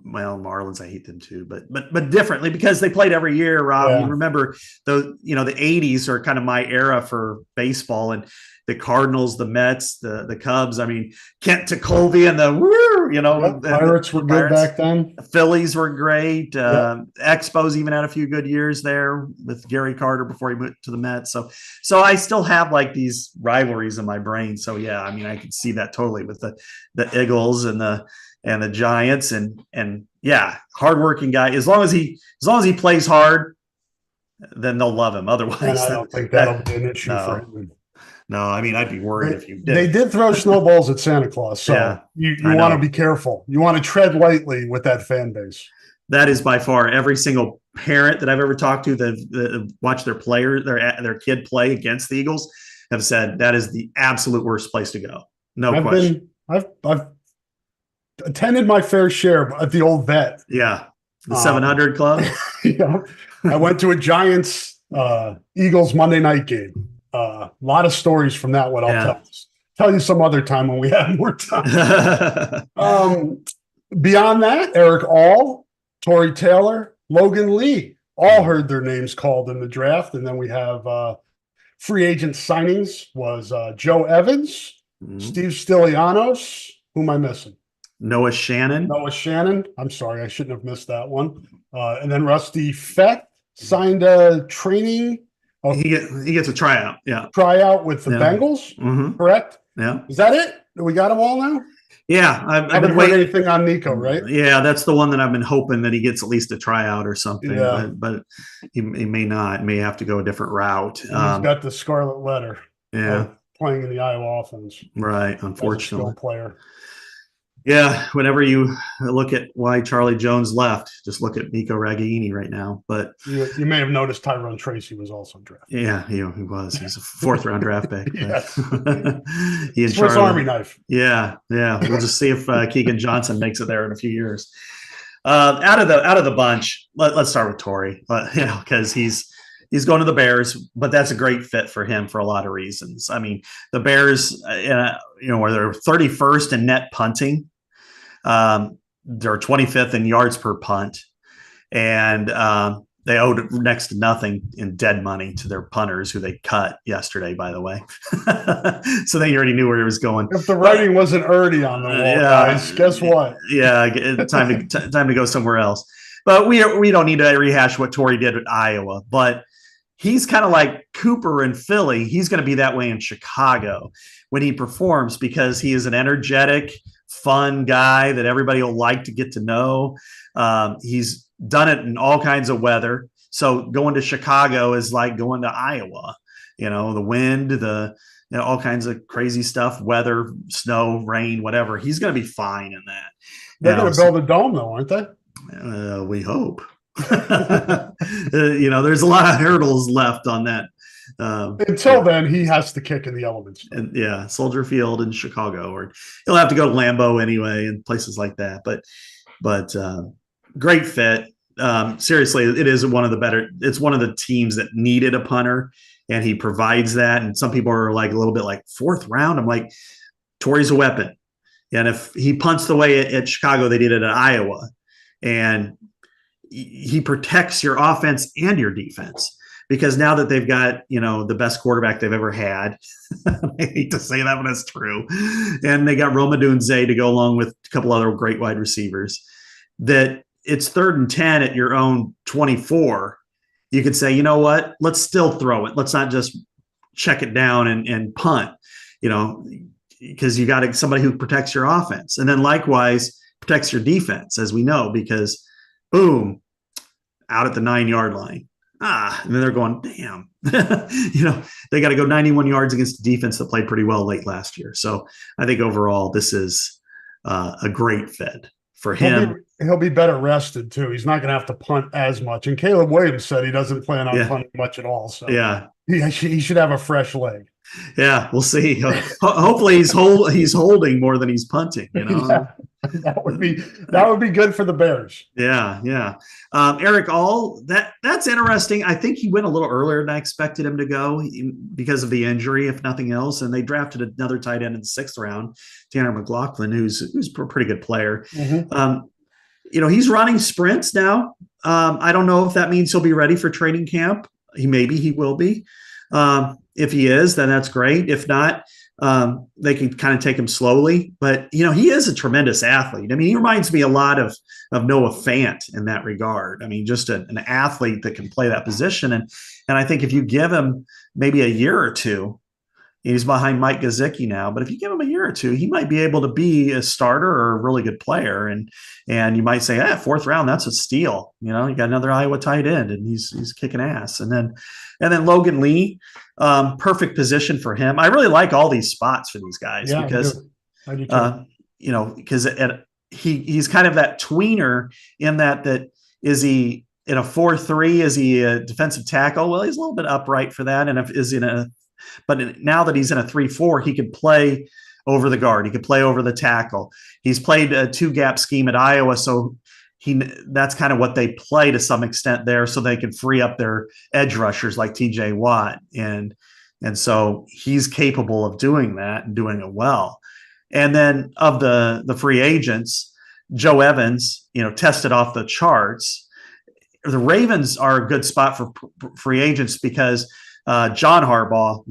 Marlins. I hate them too, but differently because they played every year. Rob, you remember the '80s are kind of my era for baseball, and the Cardinals, the Mets, the Cubs. I mean, Kent Tekulve and the Pirates were good back then. The Phillies were great. Expos even had a few good years there with Gary Carter before he went to the Mets. So I still have like these rivalries in my brain. So yeah, I mean, I could see that totally with the Eagles and the Giants and yeah, hardworking guy. As long as he plays hard, then they'll love him. Otherwise, and I don't think that'll be an issue for him. No, I mean, I'd be worried if you did. They did throw snowballs at Santa Claus, so you want to be careful. You want to tread lightly with that fan base. That is by far every single parent that I've ever talked to that watched their kid play against the Eagles have said that is the absolute worst place to go. No question. I've attended my fair share at the old vet. Yeah, the 700 Club. Yeah, I went to a Giants Eagles Monday night game. A lot of stories from that one. I'll tell you some other time when we have more time. Beyond that, Eric All, Torrey Taylor, Logan Lee all heard their names called in the draft. And then we have free agent signings was Joe Evans, Steve Stylianos. Who am I missing? Noah Shannon. I'm sorry, I shouldn't have missed that one. And then Rusty Fett signed a training. Oh, he gets a tryout. Yeah. Tryout with the Bengals. Mm-hmm. Correct. Yeah. Is that it? We got them all now? Yeah. I've been waiting anything on Nico, right? Yeah. That's the one that I've been hoping that he gets at least a tryout or something, but he may not, may have to go a different route. He's got the scarlet letter. Yeah. Playing in the Iowa offense. Right. Unfortunately. Player. Yeah, whenever you look at why Charlie Jones left, just look at Nico Ragaini right now. But you may have noticed Tyrone Tracy was also drafted. Yeah, he was. He's a 4th round draft pick. Yes. He and Swiss Army knife. Yeah. We'll just see if Keegan Johnson makes it there in a few years. Out of the bunch, let's start with Torrey. Because he's going to the Bears, but that's a great fit for him for a lot of reasons. I mean, the Bears, where they're 31st in net punting. They're 25th in yards per punt, and they owed next to nothing in dead money to their punters, who they cut yesterday, by the way. So they already knew where it was going. If the writing wasn't already on the wall, guys, guess what? Yeah, time to go somewhere else. But we don't need to rehash what Torrey did at Iowa, but he's kind of like Cooper in Philly. He's going to be that way in Chicago when he performs, because he is an energetic, fun guy that everybody will like to get to know. He's done it in all kinds of weather. So going to Chicago is like going to Iowa, the wind, all kinds of crazy stuff, weather, snow, rain, whatever. He's going to be fine in that. They're going to build a dome though, aren't they? We hope. There's a lot of hurdles left on that. Until then, he has to kick in the elements. And Soldier Field in Chicago, or he'll have to go to Lambeau anyway, and places like that. But great fit. Seriously, it is one of the better. It's one of the teams that needed a punter, and he provides that. And some people are like a little bit like 4th round. I'm like, Torrey's a weapon, and if he punts the way at Chicago they did it at Iowa, and he protects your offense and your defense. Because now that they've got, the best quarterback they've ever had, I hate to say that, but it's true. And they got Roma Dunze to go along with a couple other great wide receivers, that it's 3rd and 10 at your own 24. You could say, you know what, let's still throw it. Let's not just check it down and punt, because you got somebody who protects your offense. And then likewise protects your defense, as we know, because boom, out at the 9-yard line. And then they're going, damn, they got to go 91 yards against a defense that played pretty well late last year. So I think overall, this is a great fit for him. He'll be better rested too. He's not going to have to punt as much. And Caleb Williams said he doesn't plan on punting much at all. So he should have a fresh leg. Yeah, we'll see. Hopefully he's holding more than he's punting. Yeah, that would be good for the Bears. Yeah. Eric All, that's interesting. I think he went a little earlier than I expected him to go because of the injury, if nothing else. And they drafted another tight end in the 6th round, Tanner McLaughlin, who's a pretty good player. Mm-hmm. He's running sprints now. I don't know if that means he'll be ready for training camp. He will be. If he is, then that's great. If not, they can kind of take him slowly. But, he is a tremendous athlete. I mean, he reminds me a lot of Noah Fant in that regard. I mean, just an athlete that can play that position. And I think if you give him maybe a year or two, he's behind Mike Gesicki now, but if you give him a year or two, he might be able to be a starter or a really good player. And you might say, 4th round, that's a steal. You got another Iowa tight end and he's kicking ass. And then Logan Lee, perfect position for him. I really like all these spots for these guys because, he's kind of that tweener in that is he in a 4-3? Is he a defensive tackle? Well, he's a little bit upright for that. And but now that he's in a 3-4, he can play over the guard. He can play over the tackle. He's played a 2-gap scheme at Iowa, so that's kind of what they play to some extent there, so they can free up their edge rushers like TJ Watt. And so he's capable of doing that and doing it well. And then of the free agents, Joe Evans, tested off the charts. The Ravens are a good spot for free agents because John Harbaugh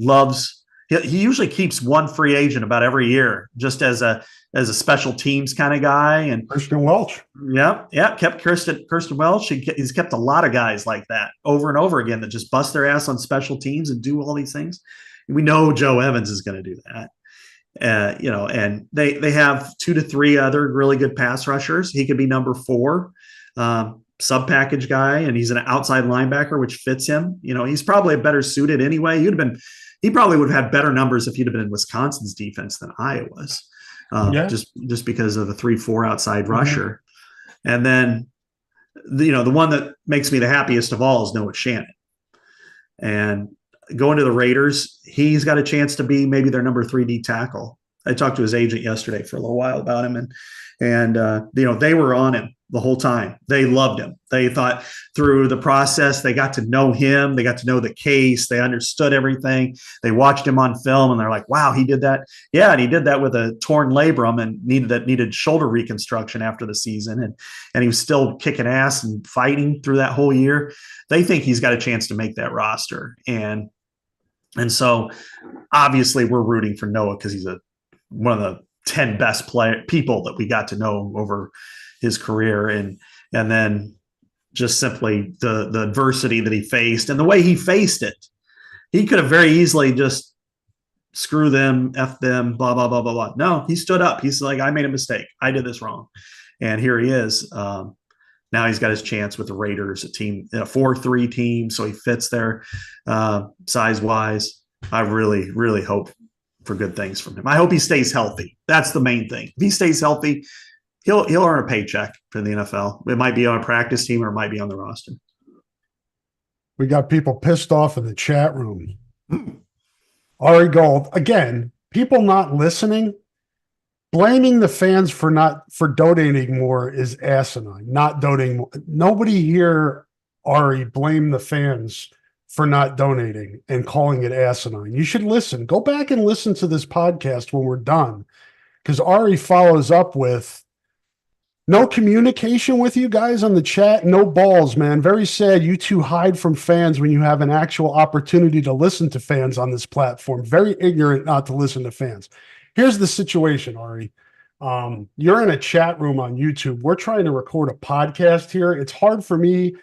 he usually keeps one free agent about every year, just as a special teams kind of guy. And Christian Welch. Yeah. Kept Kirsten Welch. He's kept a lot of guys like that over and over again that just bust their ass on special teams and do all these things. We know Joe Evans is going to do that. And they have 2 to 3 other really good pass rushers. He could be number 4. Sub package guy, and he's an outside linebacker, which fits him. He's probably a better suited anyway. He probably would have had better numbers if he'd have been in Wisconsin's defense than Iowa's, just because of the 3-4 outside rusher. And then, the one that makes me the happiest of all is Noah Shannon. And going to the Raiders, he's got a chance to be maybe their number 3 D tackle. I talked to his agent yesterday for a little while about him, and they were on him the whole time. They loved him. They thought through the process, they got to know him. They got to know the case. They understood everything. They watched him on film and they're like, wow, he did that. Yeah. And he did that with a torn labrum and needed shoulder reconstruction after the season. And he was still kicking ass and fighting through that whole year. They think he's got a chance to make that roster. And so obviously we're rooting for Noah because he's one of the 10 best people that we got to know over his career. And then just simply the adversity that he faced and the way he faced it. He could have very easily just screw them, F them, blah, blah, blah, blah, blah. No, he stood up. He's like, I made a mistake. I did this wrong. And here he is. Now he's got his chance with the Raiders, a 4-3 team. So he fits there size wise. I really, really hope for good things from him. I hope he stays healthy. That's the main thing. If he stays healthy, he'll earn a paycheck for the NFL. It might be on a practice team or it might be on the roster. We got people pissed off in the chat room. Ari Gold, again, people not listening, blaming the fans for donating more is asinine. Not donating more. Nobody here, Ari, blame the fans for not donating and calling it asinine. You should listen. Go back and listen to this podcast when we're done, because Ari follows up with, no communication with you guys on the chat. No balls, man. Very sad you two hide from fans when you have an actual opportunity to listen to fans on this platform. Very ignorant not to listen to fans. Here's the situation, Ari. You're in a chat room on YouTube. We're trying to record a podcast here. It's hard for me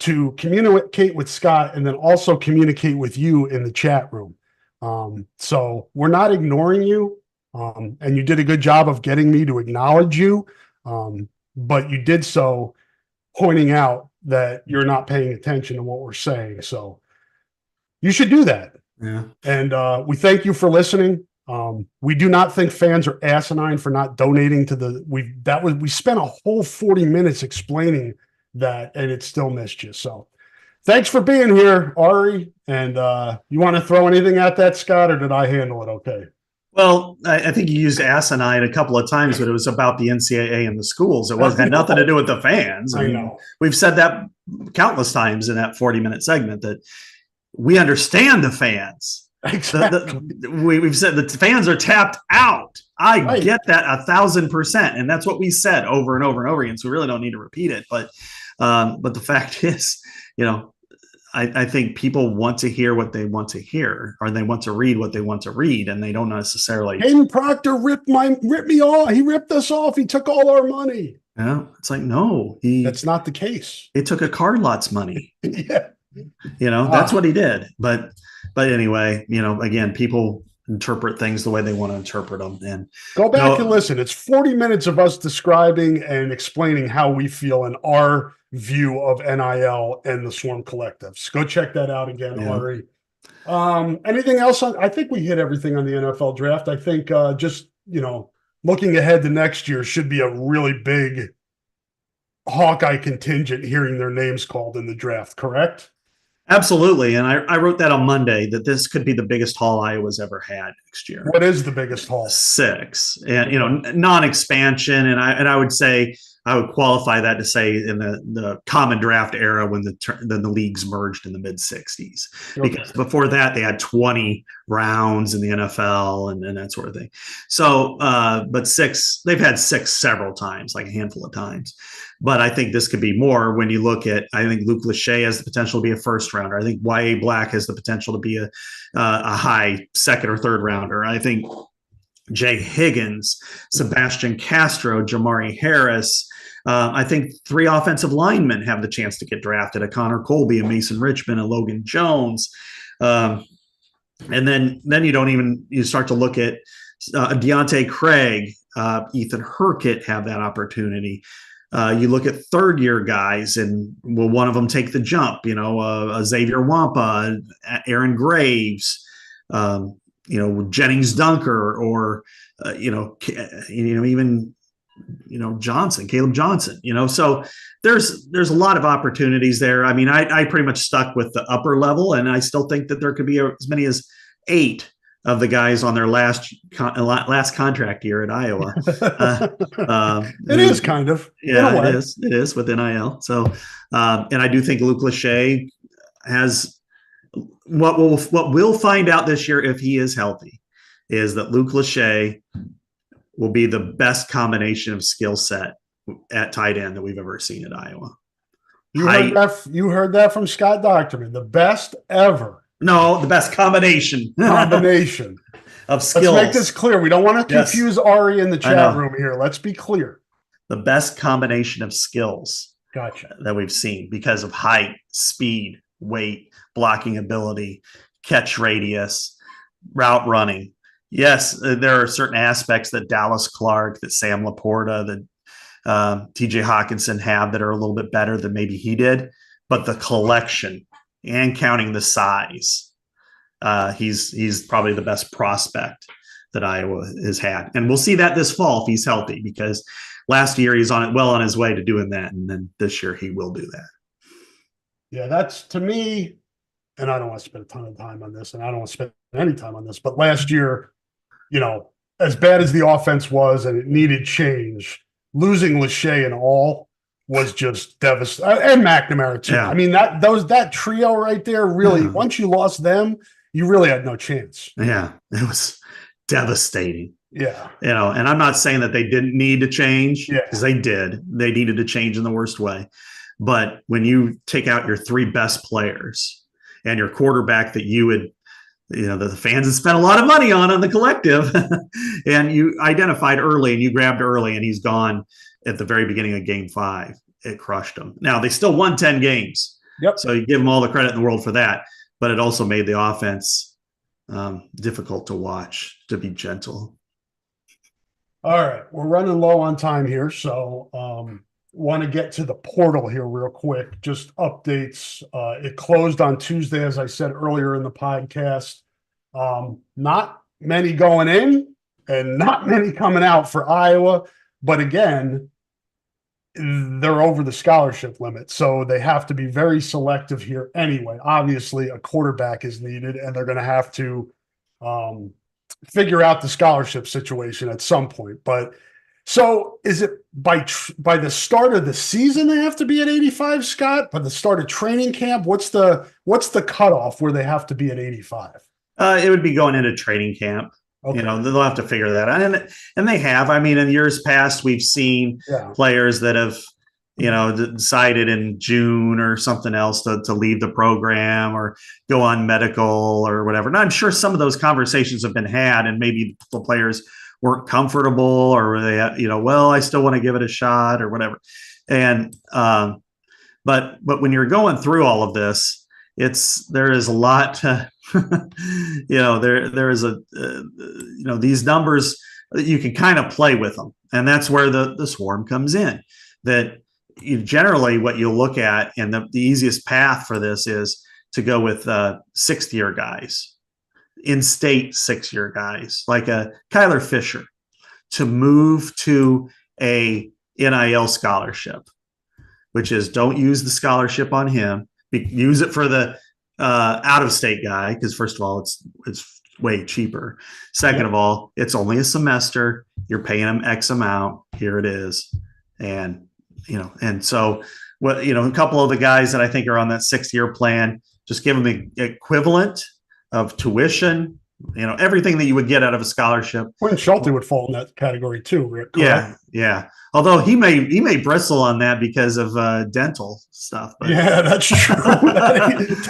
to communicate with Scott and then also communicate with you in the chat room. So we're not ignoring you. And you did a good job of getting me to acknowledge you. But you did so pointing out that you're not paying attention to what we're saying. So you should do that. Yeah. And we thank you for listening. We do not think fans are asinine for not donating to the. We spent a whole 40 minutes explaining that, and it still missed you. So, thanks for being here, Ari. And you want to throw anything at that, Scott, or did I handle it okay? Well, I think you used asinine a couple of times, but it was about the NCAA and the schools. It had nothing to do with the fans. I know. We've said that countless times in that 40-minute segment that we understand the fans. Exactly. We've said the fans are tapped out. I get that 1,000%, and that's what we said over and over and over again. So we really don't need to repeat it. But the fact is, I think people want to hear what they want to hear, or they want to read what they want to read, and they don't necessarily. Hayden Proctor ripped me off. He ripped us off. He took all our money. Yeah, it's like, no, that's not the case. He took a card lot's money. Yeah, that's what he did. But anyway, again, people interpret things the way they want to interpret them. And go back and listen. It's 40 minutes of us describing and explaining how we feel in our view of NIL and the Swarm Collectives. Go check that out again, Ari. Anything else I think we hit everything on the NFL draft. I think just looking ahead to next year should be a really big Hawkeye contingent hearing their names called in the draft, correct? Absolutely. And I wrote that on Monday, that this could be the biggest haul Iowa's ever had next year. What is the biggest haul? 6. And non-expansion. And I would say, I would qualify that to say in the common draft era when the leagues merged in the mid 60s, because before that they had 20 rounds in the NFL and that sort of thing. So, but 6, they've had 6 several times, like a handful of times. But I think this could be more when you look at, I think Luke Lachey has the potential to be a first rounder. I think Y.A. Black has the potential to be a high second or third rounder. I think Jay Higgins, Sebastian Castro, Jamari Harris. I think 3 offensive linemen have the chance to get drafted: a Connor Colby, a Mason Richmond, a Logan Jones. And then you start to look at Deontay Craig, Ethan Herkett have that opportunity. You look at third-year guys, and will one of them take the jump? Xavier Wampa, Aaron Graves, Jennings Dunker, or even Caleb Johnson. So there's a lot of opportunities there. I mean, I pretty much stuck with the upper level, and I still think that there could be as many as 8 of the guys on their last contract year at Iowa. It is kind of. Yeah, it is. It is with NIL. So, and I do think Luke Lachey has what we'll find out this year, if he is healthy, is that Luke Lachey will be the best combination of skill set at tight end that we've ever seen at Iowa. You heard that from Scott Docterman, the best ever. No, the best combination of skills. Let's make this clear. We don't want to confuse Ari in the chat room here. Let's be clear. The best combination of skills that we've seen, because of height, speed, weight, blocking ability, catch radius, route running. Yes, there are certain aspects that Dallas Clark, that Sam Laporta, that TJ Hawkinson have that are a little bit better than maybe he did, but the collection and counting the size, he's probably the best prospect that Iowa has had. And we'll see that this fall if he's healthy, because last year he's on his way to doing that. And then this year he will do that. Yeah, that's, to me, and I don't want to spend a ton of time on this, and I don't want to spend any time on this, but last year, as bad as the offense was and it needed change, losing Lachey and all was just devastating. And McNamara too. Yeah. I mean, that trio right there, really, once you lost them, you really had no chance. Yeah, it was devastating. Yeah. And I'm not saying that they didn't need to change, because they did. They needed to change in the worst way. But when you take out your 3 best players and your quarterback that you would, the fans had spent a lot of money on the collective, and you identified early and you grabbed early, and he's gone at the very beginning of game 5, it crushed them. Now, they still won 10 games. Yep. So you give them all the credit in the world for that. But it also made the offense difficult to watch, to be gentle. All right. We're running low on time here. So want to get to the portal here real quick. Just updates. It closed on Tuesday, as I said earlier in the podcast. Not many going in and not many coming out for Iowa. But again, they're over the scholarship limit. So they have to be very selective here anyway. Obviously, a quarterback is needed, and they're going to have to figure out the scholarship situation at some point. But so is it by the start of the season they have to be at 85, Scott? By the start of training camp, what's the cutoff where they have to be at 85? It would be going into training camp. Okay. They'll have to figure that out. And they have. I mean, in years past, we've seen players that have, decided in June or something else to leave the program or go on medical or whatever. And I'm sure some of those conversations have been had, and maybe the players weren't comfortable, or they, I still want to give it a shot or whatever. And, but when you're going through all of this, there is a lot to, there is these numbers, you can kind of play with them. And that's where the swarm comes in. That generally what you look at, and the easiest path for this is to go with 6th year guys, in-state 6-year guys, like a Kyler Fisher, to move to a NIL scholarship, which is don't use the scholarship on him, use it for the out-of-state guy, because first of all, it's way cheaper. Second of all, it's only a semester. You're paying him X amount. Here it is. And, and so a couple of the guys that I think are on that 6-year plan, just give them the equivalent of tuition, everything that you would get out of a scholarship. Quinn Schulte would fall in that category too, Rick. Correct? Yeah. Although he may bristle on that because of dental stuff. But yeah, that's true.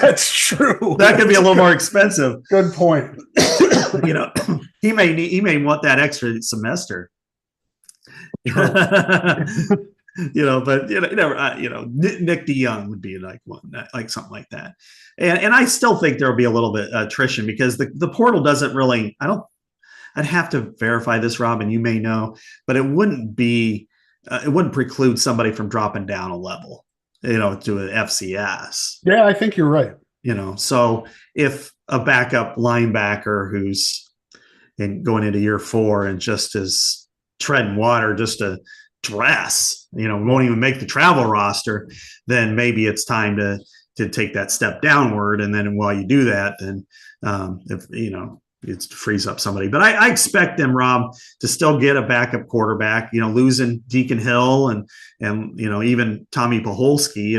That's true. That could be a little more expensive. Good point. He may want that extra semester. But Nick DeYoung would be like something like that. And I still think there'll be a little bit attrition, because the portal doesn't really, I'd have to verify this, Rob, and you may know, but it wouldn't preclude somebody from dropping down a level, to an FCS. Yeah, I think you're right. So if a backup linebacker who's going into year 4 and just is treading water just to dress, won't even make the travel roster, then maybe it's time to take that step downward. And then while you do that, then it frees up somebody. But I expect them, Rob, to still get a backup quarterback, losing Deacon Hill and even Tommy Paholski,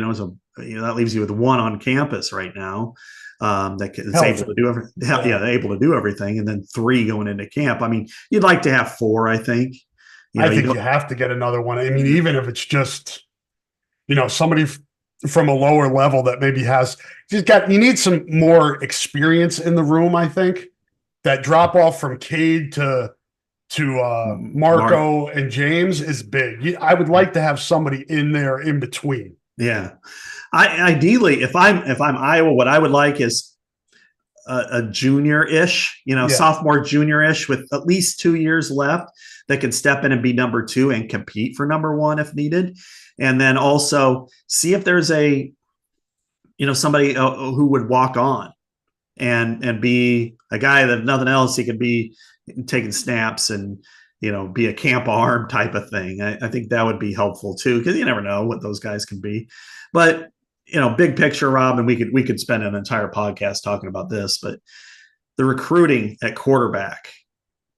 that leaves you with 1 on campus right now. That's able to do everything. They're able to do everything. And then 3 going into camp. I mean, you'd like to have 4, I think. I think you have to get another one. I mean, even if it's just, somebody from a lower level that maybe you need some more experience in the room. I think that drop off from Cade to Marco and James is big. I would like to have somebody in there in between. Yeah. Ideally, if I'm Iowa, what I would like is a junior-ish, sophomore junior-ish with at least 2 years left that can step in and be number 2 and compete for number 1 if needed. And then also see if there's somebody who would walk on and be a guy that, if nothing else, he could be taking snaps and, be a camp arm type of thing. I think that would be helpful too, because you never know what those guys can be. But, big picture, Rob, and we could spend an entire podcast talking about this, but the recruiting at quarterback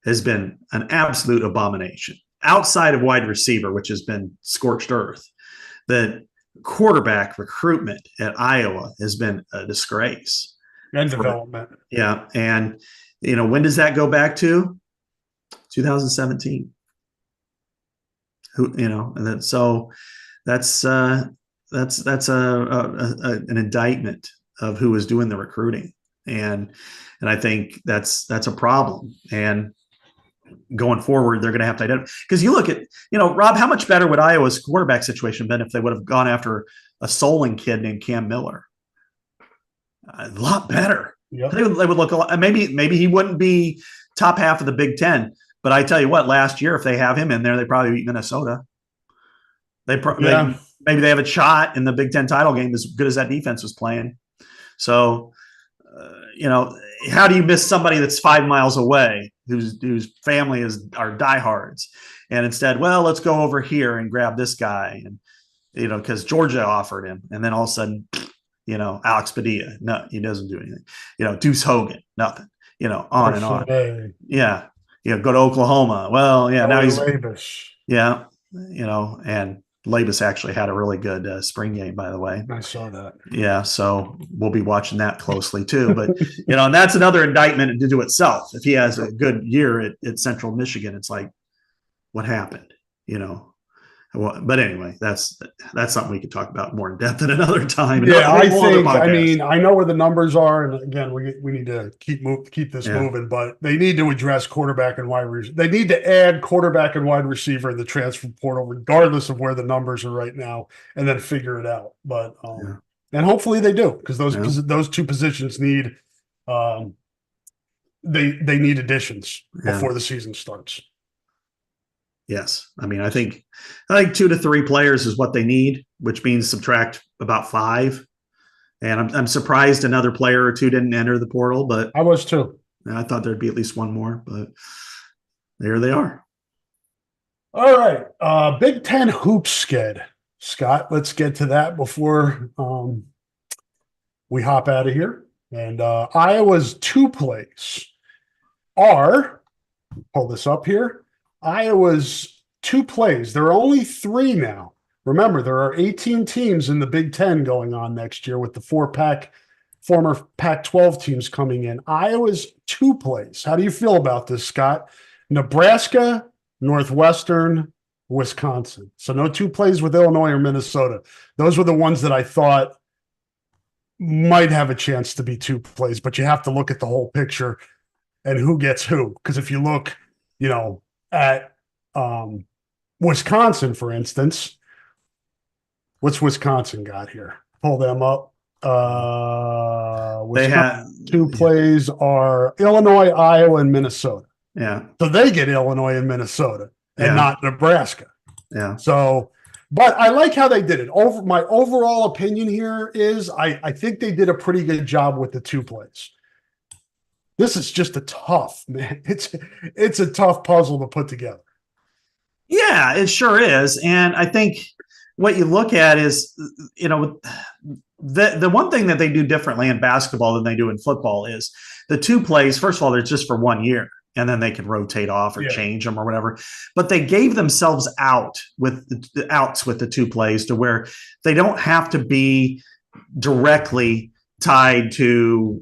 has been an absolute abomination. Outside of wide receiver, which has been scorched earth, the quarterback recruitment at Iowa has been a disgrace. And development. Yeah. And, when does that go back to? 2017. And then so that's an indictment of who was doing the recruiting. And I think that's a problem. And going forward, they're going to have to identify, because you look at, Rob, how much better would Iowa's quarterback situation been if they would have gone after a Solon kid named Cam Miller? A lot better. Yep. They would look a lot. Maybe he wouldn't be top half of the Big Ten, but I tell you what, last year, if they have him in there, they probably beat Minnesota. Maybe they have a shot in the Big Ten title game as good as that defense was playing. So, how do you miss somebody that's 5 miles away whose family are diehards? And instead, well, let's go over here and grab this guy. And, because Georgia offered him. And then all of a sudden, Alex Padilla, no, he doesn't do anything. Deuce Hogan, nothing, on and on. Yeah. Go to Oklahoma. Well, yeah, now he's Labus. Yeah. And Labus actually had a really good spring game, by the way. I saw that. Yeah. So we'll be watching that closely too. But, and that's another indictment to do itself. If he has a good year at Central Michigan, it's like, what happened? But anyway, that's something we could talk about more in depth at another time. Yeah, I know where the numbers are, and again, we need to keep this moving. But they need to address quarterback and wide receiver. They need to add quarterback and wide receiver in the transfer portal, regardless of where the numbers are right now, and then figure it out. But and hopefully they do, because those two positions need they need additions before the season starts. Yes. I think 2 to 3 players is what they need, which means subtract about 5. And I'm surprised another player or two didn't enter the portal, but I was too. I thought there'd be at least one more, but there they are. All right. Big Ten hoop sked. Scott, let's get to that before we hop out of here. And Iowa's 2 plays are, pull this up here, Iowa's 2 plays. There are only 3 now. Remember, there are 18 teams in the Big Ten going on next year with the 4 former Pac-12 teams coming in. Iowa's 2 plays. How do you feel about this, Scott? Nebraska, Northwestern, Wisconsin. So no 2 plays with Illinois or Minnesota. Those were the ones that I thought might have a chance to be 2 plays, but you have to look at the whole picture and who gets who. Because if you look, at Wisconsin, for instance, what's Wisconsin got here? Pull them up. They have 2 plays are Illinois, Iowa, and Minnesota. Yeah. So they get Illinois and Minnesota and not Nebraska. Yeah. So, but I like how they did it. My overall opinion here is I think they did a pretty good job with the 2 plays. This is just man. It's a tough puzzle to put together. Yeah, it sure is. And I think what you look at is, the one thing that they do differently in basketball than they do in football is the 2 plays. First of all, they're just for 1 year, and then they can rotate off or change them or whatever. But they gave themselves outs with the 2 plays to where they don't have to be directly tied to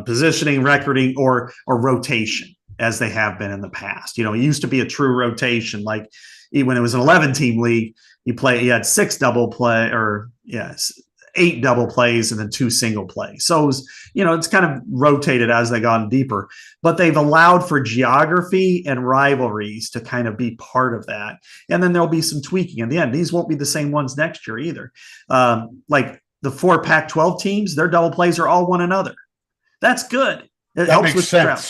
positioning, recording, or rotation as they have been in the past. It used to be a true rotation. Like when it was an 11-team league, you had 6 double play or 8 double plays and then 2 single plays. So it was, it's kind of rotated as they gone deeper, but they've allowed for geography and rivalries to kind of be part of that. And then there'll be some tweaking in the end. These won't be the same ones next year either. Like the 4 Pac-12 teams, their double plays are all one another. That's good. It helps with travel.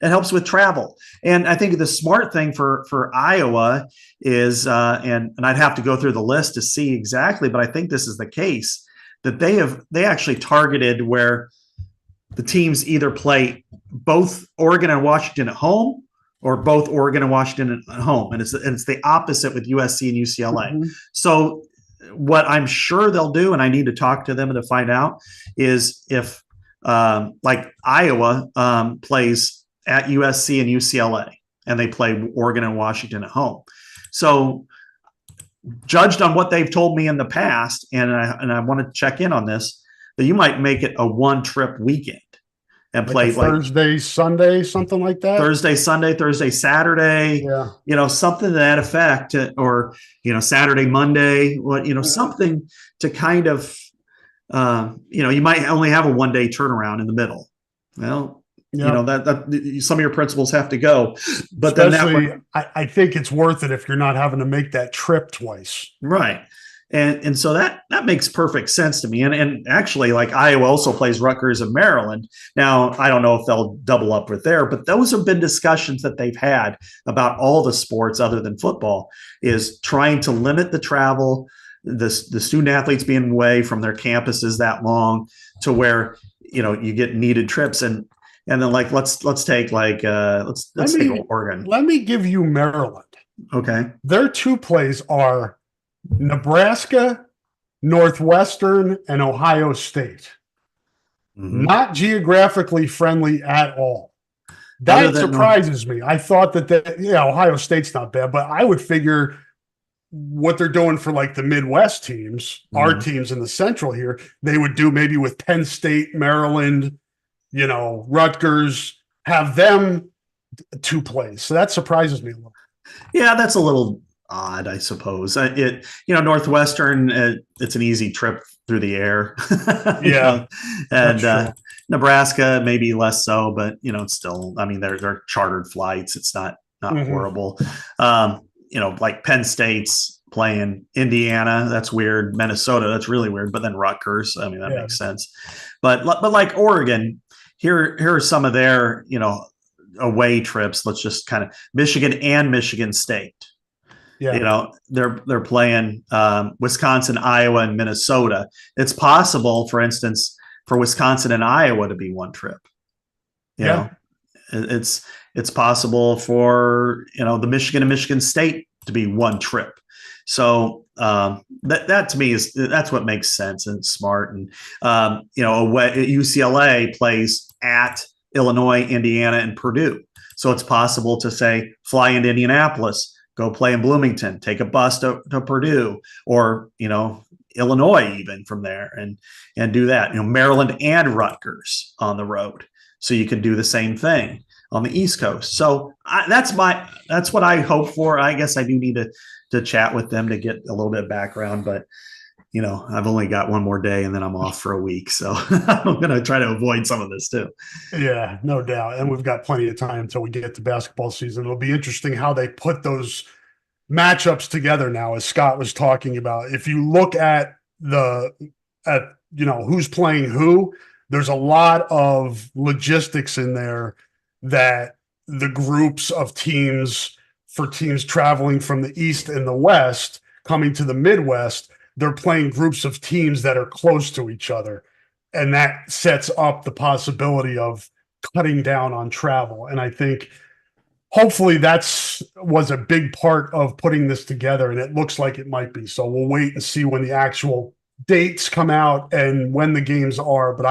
It helps with travel. And I think the smart thing for Iowa is, and I'd have to go through the list to see exactly, but I think this is the case, that they actually targeted where the teams either play both Oregon and Washington at home or both Oregon and Washington at home. And it's the opposite with USC and UCLA. Mm-hmm. So what I'm sure they'll do, and I need to talk to them to find out, is if like Iowa plays at USC and UCLA, and they play Oregon and Washington at home. So judged on what they've told me in the past, and I want to check in on this, that you might make it a 1-trip weekend and play Thursday, Sunday, something like that. Thursday, Sunday, Thursday, Saturday, something to that effect, or, Saturday, Monday, something to kind of, you might only have a 1-day turnaround in the middle. Well, that some of your principals have to go, but especially, then I think it's worth it if you're not having to make that trip twice. Right. And so that makes perfect sense to me. And actually, like, Iowa also plays Rutgers and Maryland. Now, I don't know if they'll double up with there, but those have been discussions that they've had about all the sports other than football, is trying to limit the travel, the student athletes being away from their campuses that long, to where, you get needed trips. And And then like let's take like Let let's take me Oregon. let me give you Maryland. Okay. Their two plays are Nebraska, Northwestern, and Ohio State. Mm-hmm. Not geographically friendly at all. Other That than North, surprises me. I thought that yeah, Ohio State's not bad, but I would figure what they're doing for like the Midwest teams, our mm-hmm. teams in the Central here, they would do maybe with Penn State, Maryland, Rutgers, have them two plays. So that surprises me a little. Yeah, that's a little odd, I suppose. Northwestern, it's an easy trip through the air, Yeah, and that's true. Nebraska maybe less so, but it's still. I mean, they're chartered flights. It's not Mm-hmm. horrible. Like Penn State's playing Indiana. That's weird. Minnesota. That's really weird. But then Rutgers. I mean, that Yeah, makes sense. But like Oregon, here are some of their away trips. Let's just kind of Michigan and Michigan State. yeah, They're playing Wisconsin, Iowa, and Minnesota. It's possible, for instance, for Wisconsin and Iowa to be one trip. You yeah, know, it's possible for the Michigan and Michigan State to be one trip. So that to me that's what makes sense and smart. And UCLA plays at Illinois, Indiana, and Purdue. So it's possible to say fly into Indianapolis, go play in Bloomington, take a bus to Purdue, or Illinois even from there, and do that. Maryland and Rutgers on the road, so you can do the same thing on the East Coast. So that's what I hope for. I guess I do need to chat with them to get a little bit of background, but I've only got one more day and then I'm off for a week. So I'm going to try to avoid some of this too. yeah, no doubt. And we've got plenty of time until we get to basketball season. It'll be interesting how they put those matchups together now, as Scott was talking about. If you look at who's playing who, there's a lot of logistics in there that the groups of teams for teams traveling from the East and the West coming to the Midwest, they're playing groups of teams that are close to each other. And that sets up the possibility of cutting down on travel. And I think hopefully was a big part of putting this together, and it looks like it might be. So we'll wait and see when the actual dates come out and when the games are. But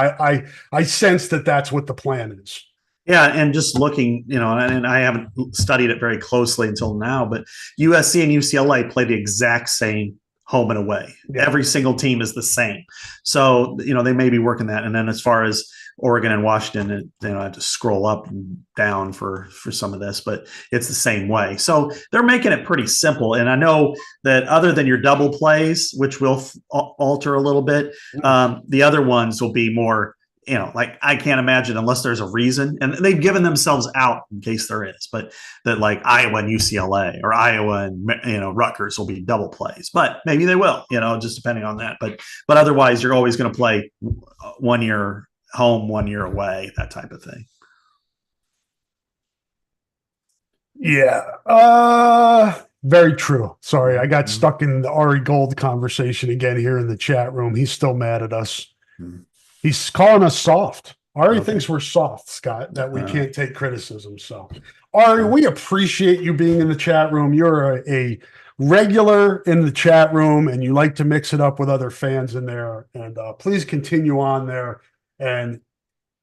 I sense that that's what the plan is. Yeah, and just looking, and I haven't studied it very closely until now, but USC and UCLA play the exact same home and away. Yeah. Every single team is the same. So, they may be working that. And then as far as Oregon and Washington, I have to scroll up and down for some of this, but it's the same way. So they're making it pretty simple. And I know that other than your double plays, which will alter a little bit, the other ones will be more, like I can't imagine unless there's a reason, and they've given themselves out in case there is, but that like Iowa and UCLA or Iowa and Rutgers will be double plays, but maybe they will, just depending on that. But otherwise, you're always going to play 1 year home, 1 year away, that type of thing. Yeah. Very true. Sorry, I got stuck in the Ari Gold conversation again here in the chat room. He's still mad at us. He's calling us soft. Ari thinks we're soft, Scott, that we can't take criticism. So, Ari, we appreciate you being in the chat room. You're a regular in the chat room, and you like to mix it up with other fans in there. And please continue on there. And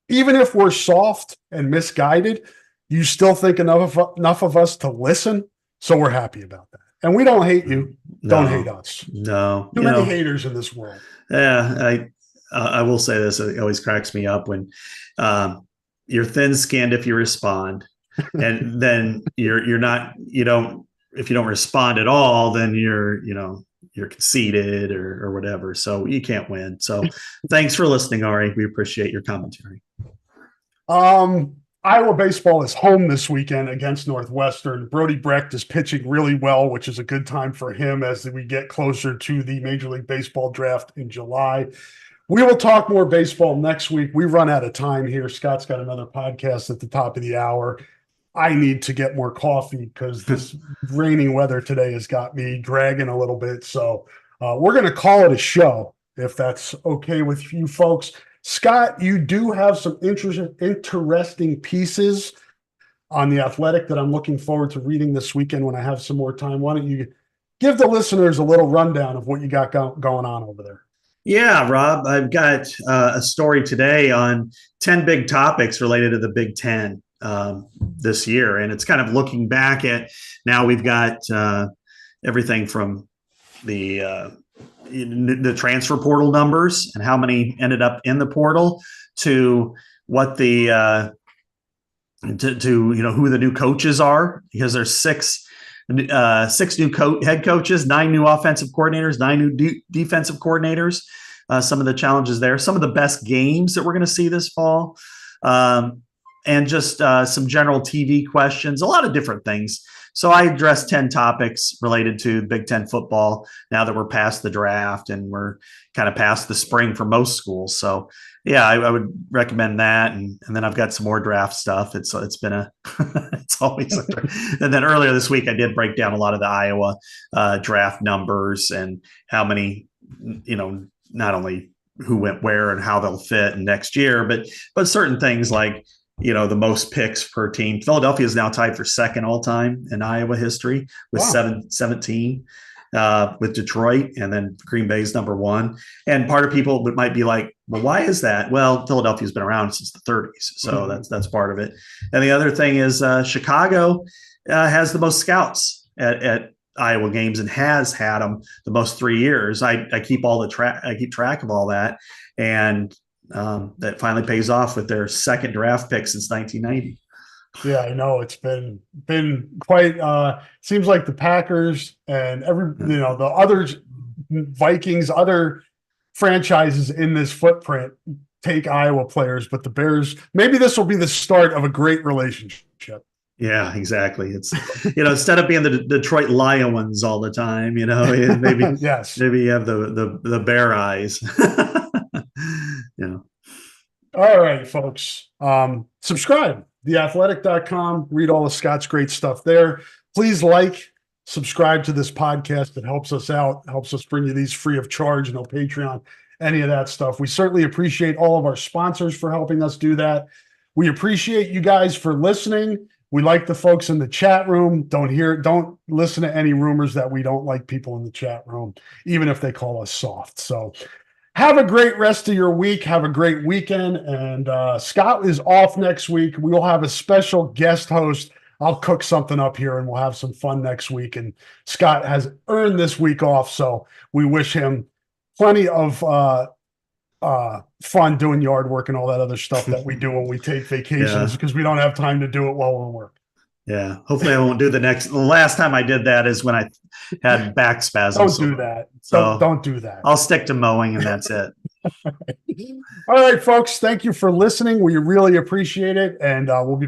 even if we're soft and misguided, you still think enough of us to listen. So we're happy about that. And we don't hate you. Don't hate us. No. Too many haters in this world. Yeah, I will say this. It always cracks me up when you're thin-skinned if you respond, and then you're not. If you don't respond at all, then you're conceited or whatever. So you can't win. So thanks for listening, Ari. We appreciate your commentary. Iowa baseball is home this weekend against Northwestern. Brody Brecht is pitching really well, which is a good time for him as we get closer to the Major League Baseball draft in July. We will talk more baseball next week. We run out of time here. Scott's got another podcast at the top of the hour. I need to get more coffee because this rainy weather today has got me dragging a little bit. So we're going to call it a show if that's okay with you folks. Scott, you do have some interesting pieces on The Athletic that I'm looking forward to reading this weekend when I have some more time. Why don't you give the listeners a little rundown of what you got going on over there? Yeah, Rob, I've got a story today on 10 big topics related to the Big Ten this year. And it's kind of looking back at now we've got everything from the transfer portal numbers and how many ended up in the portal to what the to who the new coaches are, because there's six new head coaches, 9 new offensive coordinators, 9 new defensive coordinators. Some of the challenges there, some of the best games that we're going to see this fall, and just some general TV questions, a lot of different things. So I addressed 10 topics related to Big Ten football now that we're past the draft and we're kind of past the spring for most schools. So yeah, I would recommend that. And then I've got some more draft stuff. It's been it's always and then earlier this week I did break down a lot of the Iowa draft numbers and how many, not only who went where and how they'll fit in next year, but certain things like, the most picks per team. Philadelphia is now tied for second all time in Iowa history with 17 with Detroit, and then Green Bay's number 1. And part of people might be like, well, why is that? Well, Philadelphia's been around since the 30s. So that's part of it. And the other thing is Chicago has the most scouts at Iowa games and has had them the most 3 years. I keep I keep track of all that. And that finally pays off with their second draft pick since 1990. Yeah, I know it's been quite. Seems like the Packers and the others, Vikings, other franchises in this footprint take Iowa players, but the Bears. Maybe this will be the start of a great relationship. Yeah, exactly. It's instead of being the Detroit Lions all the time, maybe yes, maybe you have the Bear eyes. All right, folks. Subscribe, theathletic.com. Read all of Scott's great stuff there. Please subscribe to this podcast. It helps us out, helps us bring you these free of charge, no Patreon, any of that stuff. We certainly appreciate all of our sponsors for helping us do that. We appreciate you guys for listening. We like the folks in the chat room. Don't listen to any rumors that we don't like people in the chat room, even if they call us soft. So have a great rest of your week. Have a great weekend. And Scott is off next week. We will have a special guest host. I'll cook something up here and we'll have some fun next week. And Scott has earned this week off. So we wish him plenty of fun doing yard work and all that other stuff that we do when we take vacations because we don't have time to do it while we're working. Yeah. Hopefully I won't do the last time I did that is when I had back spasms. Don't do that. So don't do that. I'll stick to mowing and that's it. All right, folks. Thank you for listening. We really appreciate it. And we'll be